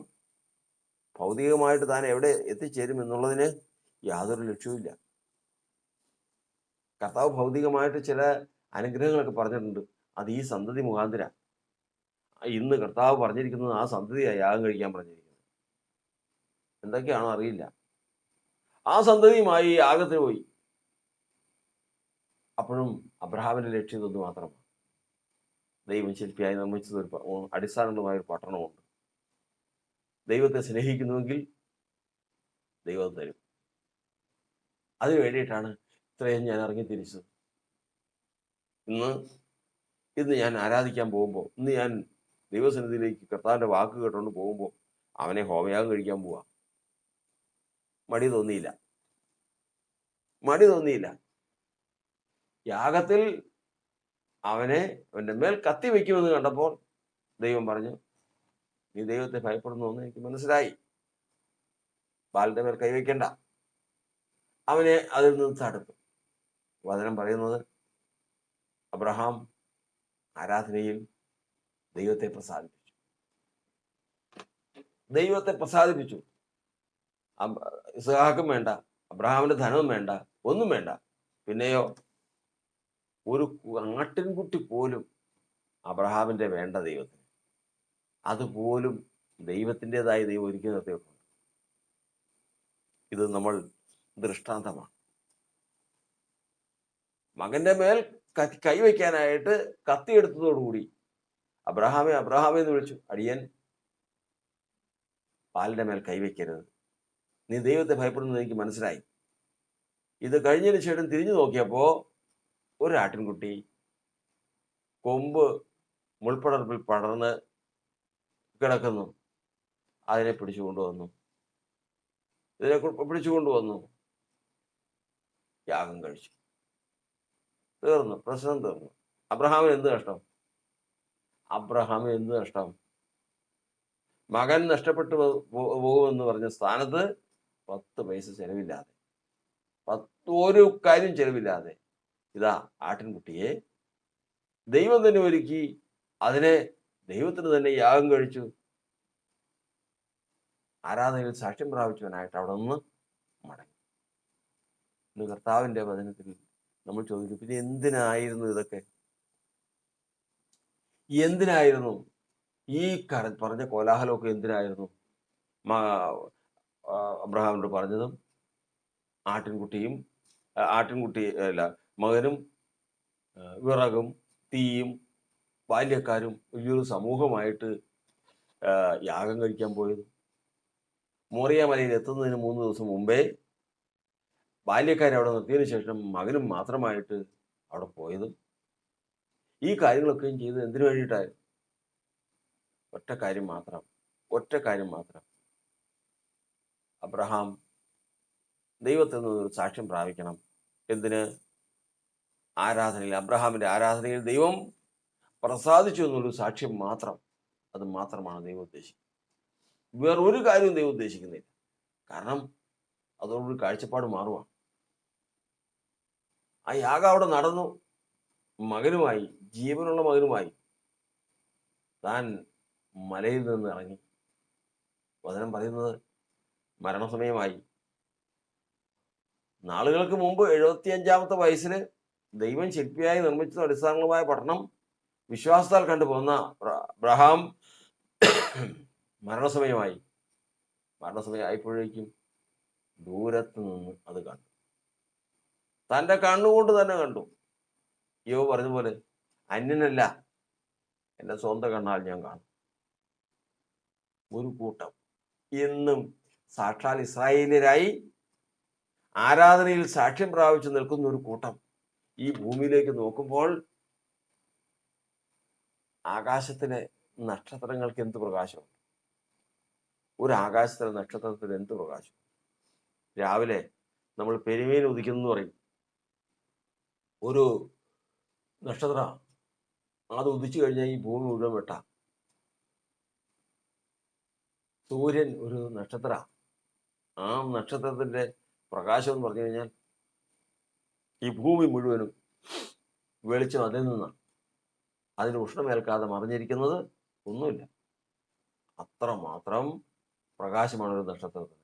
ഭൗതികമായിട്ട് താൻ എവിടെ എത്തിച്ചേരും എന്നുള്ളതിന് യാതൊരു ലക്ഷ്യവുമില്ല. കർത്താവ് ഭൗതികമായിട്ട് ചില അനുഗ്രഹങ്ങളൊക്കെ പറഞ്ഞിട്ടുണ്ട്. അത് ഈ സന്തതി മുഖാന്തര. ഇന്ന് കർത്താവ് പറഞ്ഞിരിക്കുന്നത് ആ സന്തതിയാണ് യാഗം കഴിക്കാൻ പറഞ്ഞിരിക്കുന്നത്. എന്തൊക്കെയാണോ അറിയില്ല. ആ സന്തതിയുമായി യാഗത്തിന് പോയി. അപ്പോഴും അബ്രഹാമിന്റെ ലക്ഷ്യം ഇതൊന്നു മാത്രമാണ്. ദൈവം ശില്പിയായി നിർമ്മിച്ചത് അടിസ്ഥാനപരമായ ഒരു പട്ടണമുണ്ട്. ദൈവത്തെ സ്നേഹിക്കുന്നുവെങ്കിൽ ദൈവം തരും. അതിനു വേണ്ടിയിട്ടാണ് ഇത്രയും ഞാൻ ഇറങ്ങി തിരിച്ചത്. ഇന്ന് ഞാൻ ആരാധിക്കാൻ പോകുമ്പോൾ, ഇന്ന് ഞാൻ ദൈവസന്നിധിയിലേക്ക് കർത്താവിന്റെ വാക്ക് കേട്ടുകൊണ്ട് പോകുമ്പോൾ അവനെ ഹോമയാഗം കഴിക്കാൻ പോവാ. മടി തോന്നിയില്ല. യാഗത്തിൽ അവന്റെ മേൽ കത്തി വയ്ക്കുമെന്ന് കണ്ടപ്പോൾ ദൈവം പറഞ്ഞു, നീ ദൈവത്തെ ഭയപ്പെടുന്നു എന്ന് എനിക്ക് മനസ്സിലായി. ബാലിന്റെ മേൽ കൈവയ്ക്കണ്ട, അവനെ അതിൽ നിന്ന് തടുത്തു. വചനം പറയുന്നത്, അബ്രഹാം ആരാധനയിൽ ദൈവത്തെ പ്രസാദിപ്പിച്ചു. ഇസ്ഹാക്കും വേണ്ട, അബ്രഹാമിന്റെ ധനവും വേണ്ട, ഒന്നും വേണ്ട. പിന്നെയോ ഒരു ആട്ടിൻകുട്ടി പോലും അബ്രഹാമിന്റെ വേണ്ട ദൈവത്തിന്. അതുപോലും ദൈവത്തിൻ്റെതായി ദൈവം ഒരുക്കി നിർത്തിയിട്ടുണ്ട്. ഇത് നമ്മൾ ദൃഷ്ടാന്തമാണ്. മകന്റെ മേൽ കൈവയ്ക്കാനായിട്ട് കത്തിയെടുത്തതോടുകൂടി അബ്രഹാമെ എന്ന് വിളിച്ചു. അടിയൻ പാലിന്റെ മേൽ കൈവയ്ക്കരുത്, നീ ദൈവത്തെ ഭയപ്പെടുന്നത് എനിക്ക് മനസ്സിലായി. ഇത് കഴിഞ്ഞതിന് ശേഷം തിരിഞ്ഞു നോക്കിയപ്പോ ഒരു ആട്ടിൻകുട്ടി കൊമ്പ് മുൾപ്പടർപ്പിൽ പടർന്ന് കിടക്കുന്നു. ഇതിനെ പിടിച്ചുകൊണ്ടുവന്നു. യാഗം കഴിച്ചു. പ്രശ്നം തീർന്നു. അബ്രഹാമിന് എന്ത് നഷ്ടം? മകൻ നഷ്ടപ്പെട്ടു പോകുമെന്ന് പറഞ്ഞ സ്ഥാനത്ത് 10 പൈസ ചെലവില്ലാതെ, ഒരു കാര്യം ചെലവില്ലാതെ ഇതാ ആട്ടിൻകുട്ടിയെ ദൈവം തന്നെ ഒരുക്കി, അതിനെ ദൈവത്തിന് തന്നെ യാഗം കഴിച്ചു. ആരാധനയിൽ സാക്ഷ്യം പ്രാപിച്ചവനായിട്ട് അവിടെ നിന്ന് മടങ്ങി. ഇന്ന് കർത്താവിന്റെ വചനത്തിൽ നമ്മൾ ചോദിക്കും, പിന്നെ എന്തിനായിരുന്നു ഇതൊക്കെ? എന്തിനായിരുന്നു ഈ പറഞ്ഞ കോലാഹലമൊക്കെ? എന്തിനായിരുന്നു? അബ്രഹാമിനോട് പറഞ്ഞതും മകനും വിറകും തീയും ബാല്യക്കാരും വലിയൊരു സമൂഹമായിട്ട് യാഗം കഴിക്കാൻ പോയത്. മോറിയ മലയിൽ എത്തുന്നതിന് 3 ദിവസം മുമ്പേ ബാല്യക്കാരെ അവിടെ നിർത്തിയതിനു ശേഷം മകനും മാത്രമായിട്ട് അവിടെ പോയതും ഈ കാര്യങ്ങളൊക്കെയും ചെയ്ത് എന്തിനു വേണ്ടിയിട്ടായിരുന്നു? ഒറ്റ കാര്യം മാത്രം. അബ്രഹാം ദൈവത്തിൽ നിന്നൊരു സാക്ഷ്യം പ്രാപിക്കണം. എന്തിന്? ആരാധനയിൽ, അബ്രഹാമിന്റെ ആരാധനയിൽ ദൈവം പ്രസാദിച്ചു എന്നുള്ളൊരു സാക്ഷ്യം മാത്രം. അത് മാത്രമാണ് ദൈവം ഉദ്ദേശിക്കുന്നത്. വേറൊരു കാര്യവും ദൈവം ഉദ്ദേശിക്കുന്നില്ല. കാരണം അതോടൊരു കാഴ്ചപ്പാട് മാറുക. ആ യാഗം അവിടെ നടന്നു. മകനുമായി, ജീവനുള്ള മകനുമായി താൻ മലയിൽ നിന്ന് ഇറങ്ങി. വചനം പറയുന്നത് മരണസമയമായി. നാളുകൾക്ക് മുമ്പ് 75-ാമത്തെ വയസ്സിൽ ദൈവം ശില്പിയായി നിർമ്മിച്ച അടിസ്ഥാനങ്ങളുമായ പട്ടണം വിശ്വാസത്താൽ കണ്ടുപോകുന്ന അബ്രഹാം മരണസമയമായി. മരണസമയമായപ്പോഴേക്കും ദൂരത്ത് നിന്ന് അത് കണ്ടു. തൻ്റെ കണ്ണുകൊണ്ട് തന്നെ കണ്ടു. യോബ് പറഞ്ഞതുപോലെ, അന്യനല്ല, എൻ്റെ സ്വന്തം കണ്ണാൽ ഞാൻ കാണും. ഒരു കൂട്ടം ഇന്നും സാക്ഷാൽ ഇസ്രായേലിയരായി ആരാധനയിൽ സാക്ഷ്യം പ്രാപിച്ചു നിൽക്കുന്ന ഒരു കൂട്ടം ഈ ഭൂമിയിലേക്ക് നോക്കുമ്പോൾ ആകാശത്തിലെ നക്ഷത്രങ്ങൾക്ക് എന്ത് പ്രകാശമുണ്ട്! ഒരു ആകാശത്തിലെ നക്ഷത്രത്തിന് എന്ത് പ്രകാശം! രാവിലെ നമ്മൾ പെരുമേൽ ഉദിക്കുന്നു പറയും. ഒരു നക്ഷത്രം അത് ഉദിച്ചു കഴിഞ്ഞാൽ ഈ ഭൂമി മുഴുവൻ വെട്ട. സൂര്യൻ ഒരു നക്ഷത്ര. ആ നക്ഷത്രത്തിന്റെ പ്രകാശം എന്ന് പറഞ്ഞു കഴിഞ്ഞാൽ ഈ ഭൂമി മുഴുവനും വെളിച്ചം അതിൽ നിന്നാണ്. അതിന് ഉഷ്ണമേൽക്കാതെ മറിഞ്ഞിരിക്കുന്നത് ഒന്നുമില്ല. അത്രമാത്രം പ്രകാശമാണ് ഒരു നക്ഷത്രത്തിന്.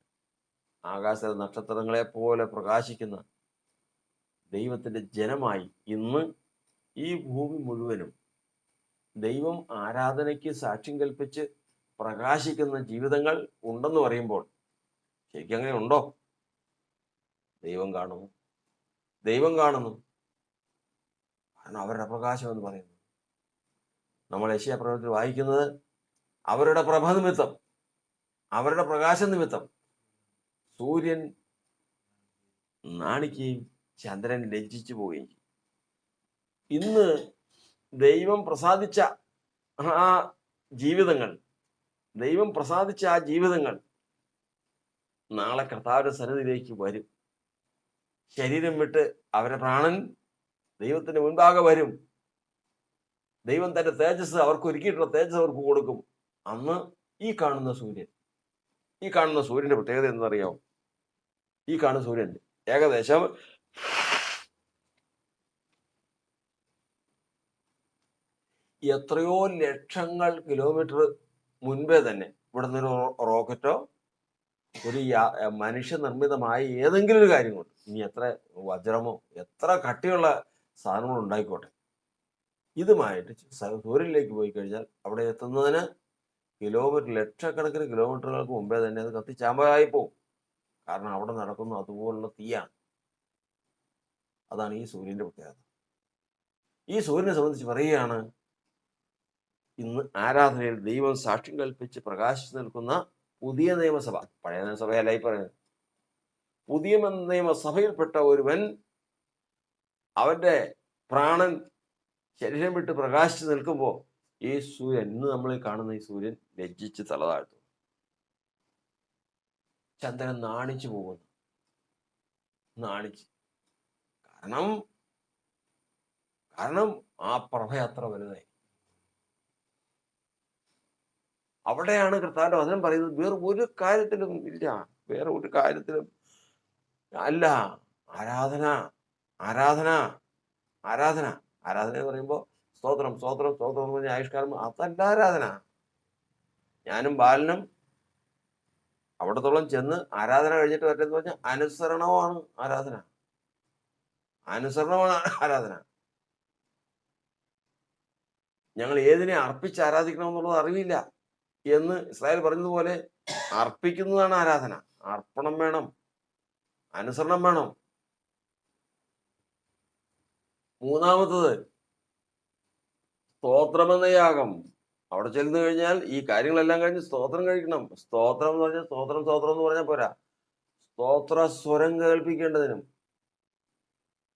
ആകാശ നക്ഷത്രങ്ങളെ പോലെ പ്രകാശിക്കുന്ന ദൈവത്തിന്റെ ജനമായി ഇന്ന് ഈ ഭൂമി മുഴുവനും ദൈവം ആരാധനയ്ക്ക് സാക്ഷ്യം കൽപ്പിച്ച് പ്രകാശിക്കുന്ന ജീവിതങ്ങൾ ഉണ്ടെന്ന് പറയുമ്പോൾ ശരിക്കും അങ്ങനെ ഉണ്ടോ? ദൈവം കാണുന്നു, ദൈവം കാണുന്നു. കാരണം അവരുടെ പ്രകാശം എന്ന് പറയുന്നത്, നമ്മൾ യെശയ്യാപ്രവചനത്തിൽ വായിക്കുന്നത്, അവരുടെ പ്രഭ നിമിത്തം, അവരുടെ പ്രകാശ നിമിത്തം സൂര്യൻ നാണിക്കുകയും ചന്ദ്രൻ ലജ്ജിച്ചു പോവുകയും ചെയ്യും. ഇന്ന് ദൈവം പ്രസാദിച്ച ആ ജീവിതങ്ങൾ, ദൈവം പ്രസാദിച്ച ആ ജീവിതങ്ങൾ നാളെ കർത്താവിന്റെ സന്നിധിയിലേക്ക് വരും. ശരീരം വിട്ട് അവരുടെ പ്രാണൻ ദൈവത്തിന്റെ മുൻപാകെ വരും. ദൈവം തന്റെ തേജസ് അവർക്ക് ഒരുക്കിയിട്ടുള്ള തേജസ് അവർക്ക് കൊടുക്കും. അന്ന് ഈ കാണുന്ന സൂര്യന്റെ പ്രത്യേകത എന്നറിയാമോ? ഈ കാണുന്ന സൂര്യൻ ഏകദേശം എത്രയോ ലക്ഷങ്ങൾ കിലോമീറ്റർ മുൻപേ തന്നെ ഇവിടെ നിന്നൊരു റോക്കറ്റോ ഒരു മനുഷ്യനിർമ്മിതമായ ഏതെങ്കിലും ഒരു കാര്യം കൊണ്ട്, ഇനി എത്ര വജ്രമോ എത്ര കട്ടിയുള്ള സാധനങ്ങൾ ഉണ്ടായിക്കോട്ടെ, ഇതുമായിട്ട് സൂര്യനിലേക്ക് പോയി കഴിഞ്ഞാൽ അവിടെ എത്തുന്നതിന് ലക്ഷക്കണക്കിന് കിലോമീറ്ററുകൾക്ക് മുമ്പേ തന്നെ അത് കത്തിച്ചാമ്പലായി പോകും. കാരണം അവിടെ നടക്കുന്ന അതുപോലുള്ള തീയാണ്. അതാണ് ഈ സൂര്യന്റെ പ്രത്യേകത. ഈ സൂര്യനെ സംബന്ധിച്ച് പറയുകയാണ്, ഇന്ന് ആരാധനയിൽ ദൈവം സാക്ഷ്യം കൽപ്പിച്ച് പ്രകാശിച്ചു നിൽക്കുന്ന പുതിയ നിയമസഭ, പഴയ നിയമസഭയല്ല ഈ പറയുന്നത്, പുതിയ നിയമസഭയിൽപ്പെട്ട ഒരുവൻ അവന്റെ പ്രാണൻ ശരീരം വിട്ട് പ്രകാശിച്ചു നിൽക്കുമ്പോൾ ഈ സൂര്യൻ, ഇന്ന് നമ്മൾ കാണുന്ന ഈ സൂര്യൻ ലജ്ജിച്ച് തലതാഴ്ത്തും. ചന്ദ്രൻ നാണിച്ചു പോകുന്നു. നാണിച്ച്. കാരണം ആ പ്രഭ അത്ര വലുതായി. അവിടെയാണ് കർത്താവിന്റെ വചനം പറയുന്നത്, വേറെ ഒരു കാര്യത്തിലും ഇല്ല, വേറെ ഒരു കാര്യത്തിലും അല്ല. ആരാധന ആരാധന ആരാധന ആരാധന എന്ന് പറയുമ്പോൾ സ്തോത്രം സ്തോത്രം സ്തോത്രം എന്ന് പറഞ്ഞ ആയുഷ്കാലം, അതല്ല ആരാധന. ഞാനും ബാലനും അവിടത്തോളം ചെന്ന് ആരാധന കഴിഞ്ഞിട്ട് പറ്റെന്ന് പറഞ്ഞാൽ അനുസരണമാണ് ആരാധന. അനുസരണമാണ് ആരാധന. ഞങ്ങൾ ഏതിനെ അർപ്പിച്ച് ആരാധിക്കണമെന്നുള്ളത് അറിവില്ല എന്ന് ഇസ്രായേൽ പറഞ്ഞതുപോലെ അർപ്പിക്കുന്നതാണ് ആരാധന. അർപ്പണം വേണം, അനുസരണം വേണം. മൂന്നാമത്തത് സ്തോത്രമെന്ന യാഗം. അവിടെ ചെല്ലുന്നു കഴിഞ്ഞാൽ ഈ കാര്യങ്ങളെല്ലാം കഴിഞ്ഞ് സ്തോത്രം കഴിക്കണം. സ്തോത്രം എന്ന് പറഞ്ഞാൽ സ്തോത്രം സ്തോത്രം എന്ന് പറഞ്ഞാൽ പോരാ, സ്തോത്ര സ്വരം കേൾപ്പിക്കേണ്ടതിനും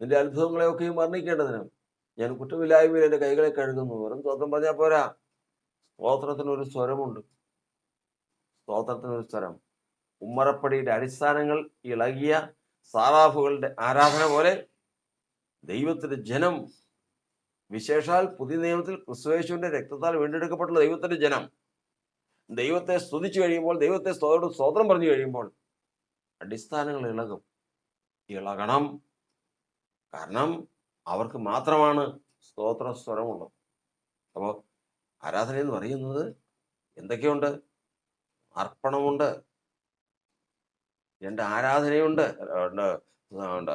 നിന്റെ അത്ഭുതങ്ങളെയൊക്കെയും വർണ്ണിക്കേണ്ടതിനും ഞാൻ കുറ്റമില്ലായ്മയിൽ എൻ്റെ കൈകളെ കഴുകുന്നു. വെറും സ്തോത്രം പറഞ്ഞാൽ പോരാ, സ്തോത്രത്തിനൊരു സ്വരമുണ്ട്. സ്തോത്രത്തിനൊരു സ്വരം. ഉമ്മറപ്പടിയുടെ അടിസ്ഥാനങ്ങൾ ഇളകിയ സാറാഫുകളുടെ ആരാധന പോലെ ദൈവത്തിന്റെ ജനം, വിശേഷാൽ പുതിയ നിയമത്തിൽ ക്രിസ്തുയേശുവിന്റെ രക്തത്താൽ വീണ്ടെടുക്കപ്പെട്ടുള്ള ദൈവത്തിന്റെ ജനം ദൈവത്തെ സ്തുതിച്ചു കഴിയുമ്പോൾ, ദൈവത്തെ സ്തോത്രം പറഞ്ഞു കഴിയുമ്പോൾ അടിസ്ഥാനങ്ങൾ ഇളകും. ഇളകണം. കാരണം അവർക്ക് മാത്രമാണ് സ്തോത്ര സ്വരമുള്ളത്. അപ്പോൾ ആരാധന എന്ന് പറയുന്നത് എന്തൊക്കെയുണ്ട്? അർപ്പണമുണ്ട്, ആരാധനയുണ്ട്, ഉണ്ട്, ഉണ്ട്,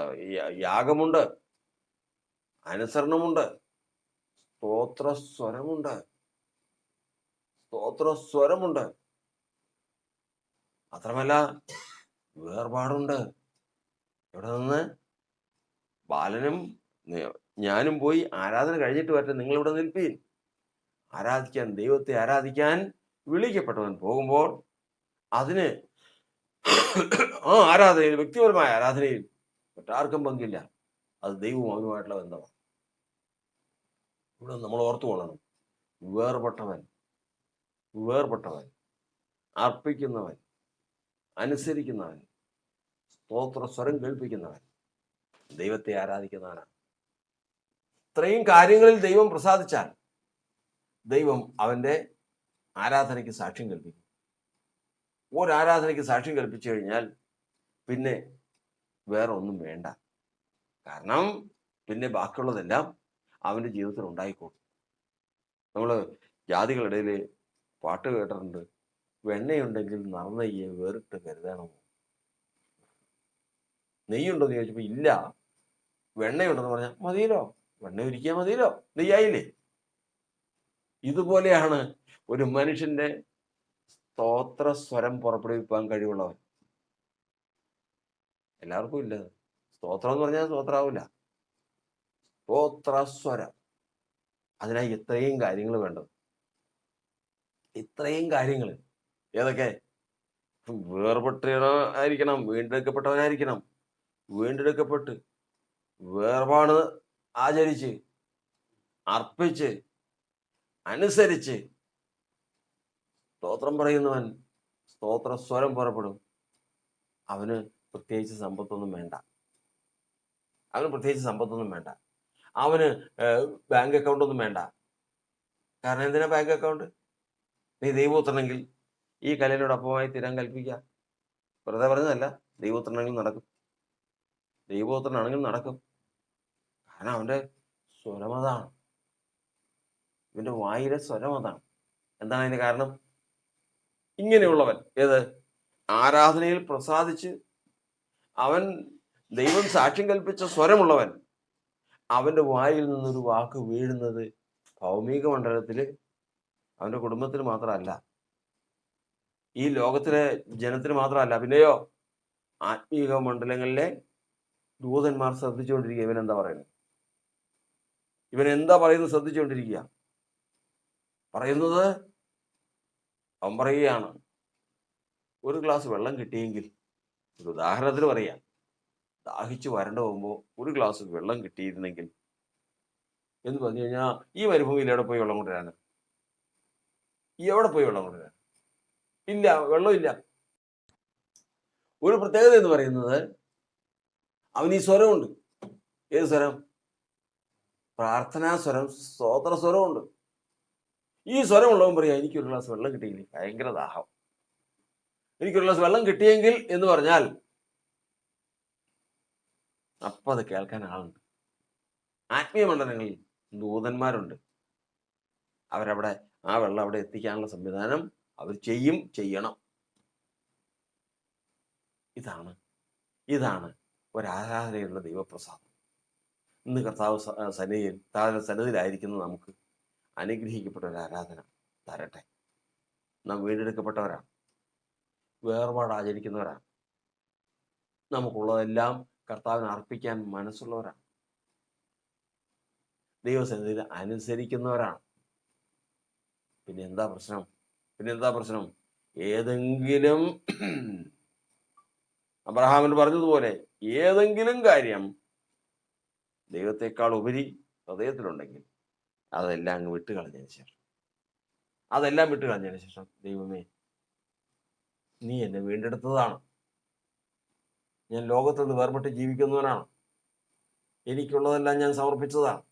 യാഗമുണ്ട്, അനുസരണമുണ്ട്, സ്തോത്രസ്വരമുണ്ട്. സ്തോത്രസ്വരമുണ്ട്. മാത്രമല്ല വേർപാടുണ്ട്. ഇവിടെ നിന്ന് ബാലനും ഞാനും പോയി ആരാധന കഴിഞ്ഞിട്ട് വരട്ടെ, നിങ്ങളിവിടെ നിൽപ്പീൻ. ആരാധിക്കാൻ, ദൈവത്തെ ആരാധിക്കാൻ വിളിക്കപ്പെട്ടവൻ പോകുമ്പോൾ അതിന് ആ ആരാധനയിൽ, വ്യക്തിപരമായ ആരാധനയിൽ മറ്റാർക്കും പങ്കില്ല. അത് ദൈവവും അവനുമായിട്ടുള്ള ബന്ധമാണ്. ഇവിടെ നമ്മൾ ഓർത്തുകൊള്ളണം, വേർപെട്ടവൻ, അർപ്പിക്കുന്നവൻ, അനുസരിക്കുന്നവൻ, സ്തോത്ര സ്വരം കേൾപ്പിക്കുന്നവൻ, ദൈവത്തെ ആരാധിക്കുന്നവനാണ്. ഇത്രയും കാര്യങ്ങളിൽ ദൈവം പ്രസാദിച്ചാൽ ദൈവം അവന്റെ ആരാധനയ്ക്ക് സാക്ഷ്യം കൽപ്പിക്കും. ഒരാരാധനയ്ക്ക് സാക്ഷ്യം കൽപ്പിച്ചു കഴിഞ്ഞാൽ പിന്നെ വേറെ ഒന്നും വേണ്ട. കാരണം പിന്നെ ബാക്കിയുള്ളതെല്ലാം അവന്റെ ജീവിതത്തിൽ ഉണ്ടായിക്കോളും. നമ്മൾ ജാതികളുടെ ഇടയിൽ പാട്ട് കേട്ടിട്ടുണ്ട്, വെണ്ണയുണ്ടെങ്കിൽ നറുനെയ്യെ വേറിട്ട് കരുതണമോ. നെയ്യുണ്ടോ എന്ന് ചോദിച്ചപ്പോ ഇല്ല, വെണ്ണയുണ്ടെന്ന് പറഞ്ഞാൽ മതിയല്ലോ, വെണ്ണ ഒരിക്കാൻ മതിയല്ലോ, നെയ്യായില്ലേ. ഇതുപോലെയാണ് ഒരു മനുഷ്യന്റെ സ്തോത്ര സ്വരം പുറപ്പെടുവിപ്പാൻ കഴിവുള്ളവൻ. എല്ലാവർക്കും ഇല്ല. സ്തോത്രം എന്ന് പറഞ്ഞാൽ സ്തോത്രാവില്ല. സ്തോത്രസ്വരം, അതിനായി ഇത്രയും കാര്യങ്ങൾ വേണ്ടത്. ഇത്രയും കാര്യങ്ങൾ ഏതൊക്കെ? വേർപെട്ടവനായിരിക്കണം, വീണ്ടെടുക്കപ്പെട്ടവനായിരിക്കണം. വീണ്ടെടുക്കപ്പെട്ട് വേർപാട് ആചരിച്ച് അർപ്പിച്ച് അനുസരിച്ച് സ്തോത്രം പറയുന്നവൻ സ്തോത്ര സ്വരം പുറപ്പെടും. അവന് പ്രത്യേകിച്ച് സമ്പത്തൊന്നും വേണ്ട. അവന് ബാങ്ക് അക്കൗണ്ട് ഒന്നും വേണ്ട. കാരണം എന്തിനാ ബാങ്ക് അക്കൗണ്ട്? നീ ദൈവപുത്രനെങ്കിൽ ഈ കല്ലിനോടൊപ്പമായി തീരാൻ കൽപ്പിക്കുക. വെറുതെ പറഞ്ഞതല്ല, ദൈവപുത്രനാണെങ്കിൽ നടക്കും. കാരണം അവന്റെ സ്വരം അതാണ്, ഇവന്റെ വായിലെ സ്വരം അതാണ്. എന്താണ് അതിന്റെ കാരണം? ഇങ്ങനെയുള്ളവൻ, ഏത് ആരാധനയിൽ പ്രസാദിച്ച് അവൻ ദൈവം സാക്ഷ്യം കൽപ്പിച്ച സ്വരമുള്ളവൻ, അവന്റെ വായിൽ നിന്നൊരു വാക്ക് വീഴുന്നത് ഭൗമിക മണ്ഡലത്തില് അവന്റെ കുടുംബത്തിന് മാത്രമല്ല, ഈ ലോകത്തിലെ ജനത്തിന് മാത്രമല്ല, പിന്നെയോ ആത്മീക മണ്ഡലങ്ങളിലെ ദൂതന്മാർ ശ്രദ്ധിച്ചുകൊണ്ടിരിക്കുക. ഇവൻ എന്താ പറയുന്നത് ശ്രദ്ധിച്ചുകൊണ്ടിരിക്കുക. പറയുന്നത് അവൻ പറയുകയാണ്, ഒരു ഗ്ലാസ് വെള്ളം കിട്ടിയെങ്കിൽ, ഒരു ഉദാഹരണത്തിന് പറയാം, ദാഹിച്ചു വരണ്ട പോകുമ്പോൾ ഒരു ഗ്ലാസ് വെള്ളം കിട്ടിയിരുന്നെങ്കിൽ എന്ന് പറഞ്ഞു കഴിഞ്ഞാൽ ഈ മരുഭൂമിയിൽ എവിടെ പോയി വെള്ളം കൊണ്ടുവരാൻ? ഇല്ല, വെള്ളമില്ല. ഒരു പ്രത്യേകത എന്ന് പറയുന്നത് അവന് ഈ സ്വരമുണ്ട്. ഏത് സ്വരം? പ്രാർത്ഥനാ സ്വരം, സ്തോത്ര സ്വരമുണ്ട്. ഈ സ്വരമുള്ളവൻ പറയാ, എനിക്കൊരു ഗ്ലാസ് വെള്ളം കിട്ടിയില്ലേ, ഭയങ്കര ദാഹം, എനിക്കൊരു ഗ്ലാസ് വെള്ളം കിട്ടിയെങ്കിൽ എന്ന് പറഞ്ഞാൽ അപ്പൊ അത് കേൾക്കാൻ ആളുണ്ട്. ആത്മീയ മണ്ഡലങ്ങളിൽ ദൂതന്മാരുണ്ട്. അവരവിടെ ആ വെള്ളം അവിടെ എത്തിക്കാനുള്ള സംവിധാനം അവർ ചെയ്യണം. ഇതാണ് ഒരാരാധനയുള്ള ദൈവപ്രസാദം. ഇന്ന് കർത്താവ് സന്നിധിയിലായിരിക്കുന്ന നമുക്ക് അനുഗ്രഹിക്കപ്പെട്ട ഒരു ആരാധന തരട്ടെ. നാം വീണ്ടെടുക്കപ്പെട്ടവരാണ്, വേർപാട് ആചരിക്കുന്നവരാണ്, നമുക്കുള്ളതെല്ലാം കർത്താവിന് അർപ്പിക്കാൻ മനസ്സുള്ളവരാണ്, ദൈവസന്നിധിയിൽ അനുസരിക്കുന്നവരാണ്. പിന്നെ എന്താ പ്രശ്നം? ഏതെങ്കിലും അബ്രഹാമിന് പറഞ്ഞതുപോലെ ഏതെങ്കിലും കാര്യം ദൈവത്തെക്കാൾ ഉപരി ഹൃദയത്തിലുണ്ടെങ്കിൽ അതെല്ലാം വിട്ടുകളഞ്ഞതിന് ശേഷം ദൈവമേ, നീ എന്നെ വീണ്ടെടുത്തതാണ്, ഞാൻ ലോകത്ത് നിന്ന് വേർപെട്ട് ജീവിക്കുന്നവനാണ്, എനിക്കുള്ളതെല്ലാം ഞാൻ സമർപ്പിച്ചതാണ്,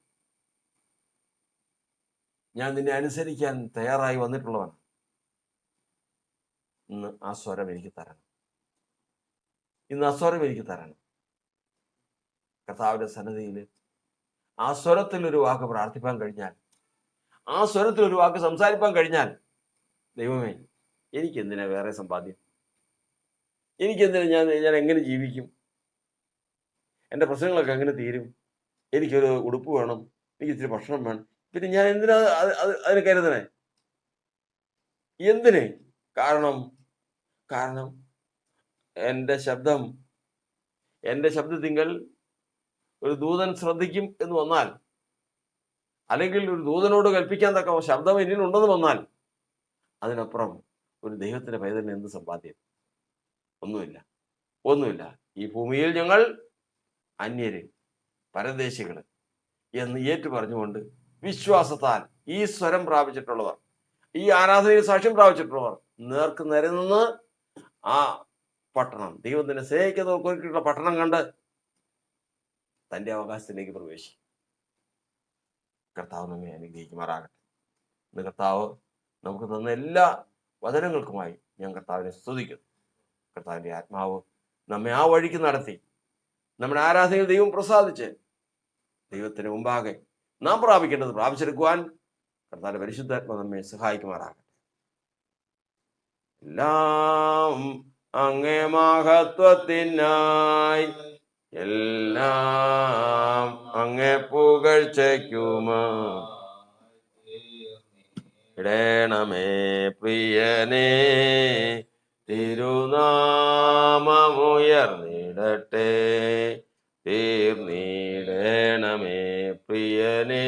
ഞാൻ നിന്നെ അനുസരിക്കാൻ തയ്യാറായി വന്നിട്ടുള്ളവനാണ്. ഇന്ന് ആ സ്വരം എനിക്ക് തരണം. കർത്താവിന്റെ സന്നിധിയിൽ ആ സ്വരത്തിൽ ഒരു വാക്ക് പ്രാർത്ഥിപ്പാൻ കഴിഞ്ഞാൽ, ആ സ്വരത്തിൽ ഒരു വാക്ക് സംസാരിപ്പാൻ കഴിഞ്ഞാൽ, ദൈവമേ, എനിക്കെന്തിനാ വേറെ സമ്പാദ്യം? എനിക്കെന്തിനാ ഞാൻ എങ്ങനെ ജീവിക്കും? എൻ്റെ പ്രശ്നങ്ങളൊക്കെ എങ്ങനെ തീരും? എനിക്കൊരു ഉടുപ്പ് വേണം, എനിക്ക് ഇച്ചിരി ഭക്ഷണം വേണം. പിന്നെ ഞാൻ എന്തിനാ അതിന് കരുതണേ? എന്തിന്? കാരണം കാരണം എൻ്റെ ശബ്ദത്തിങ്കൽ ഒരു ദൂതൻ ശ്രദ്ധിക്കും എന്ന് വന്നാൽ, അല്ലെങ്കിൽ ഒരു ദൂതനോട് കൽപ്പിക്കാൻ തക്ക ശബ്ദം എന്നിലുണ്ടെന്ന് വന്നാൽ, അതിനപ്പുറം ഒരു ദൈവത്തിന്റെ പൈതലിന് എന്ത് സമ്പാദ്യം? ഒന്നുമില്ല. ഈ ഭൂമിയിൽ ഞങ്ങൾ അന്യര്, പരദേശികള് എന്ന് ഏറ്റു പറഞ്ഞുകൊണ്ട് വിശ്വാസത്താൽ ഈ സ്വരം പ്രാപിച്ചിട്ടുള്ളവർ, ഈ ആരാധനയിൽ സാക്ഷ്യം പ്രാപിച്ചിട്ടുള്ളവർ നേർക്ക് നിരന്ന് ആ പട്ടണം, ദൈവത്തിന്റെ സ്നേഹിക്കുന്നവർക്കുള്ള പട്ടണം കണ്ട് തന്റെ അവകാശത്തിലേക്ക് പ്രവേശിക്കും. കർത്താവ് നമ്മെ അനുഗ്രഹിക്കുമാറാകട്ടെ. ഇന്ന് കർത്താവ് നമുക്ക് തന്ന എല്ലാ വചനങ്ങൾക്കുമായി ഞാൻ കർത്താവിനെ സ്തുതിക്കുന്നു. കർത്താവിന്റെ ആത്മാവ് നമ്മെ ആ വഴിക്ക് നടത്തി നമ്മുടെ ആരാധനയിൽ ദൈവം പ്രസാദിച്ച് ദൈവത്തിന് മുമ്പാകെ നാം പ്രാപിക്കേണ്ടത് പ്രാപിച്ചെടുക്കുവാൻ കർത്താവിന്റെ പരിശുദ്ധാത്മാവ് നമ്മെ സഹായിക്കുമാറാകട്ടെ. എല്ലാം അങ്ങേ മഹത്വത്തിനായി, എല്ലാം അങ്ങേ പുകഴ്ചയ്ക്കുമാ ഇടേണമേ പ്രിയനേ, തിരുനാമമുയർന്നിടട്ടെ. തീർന്നിടേണമേ പ്രിയനേ,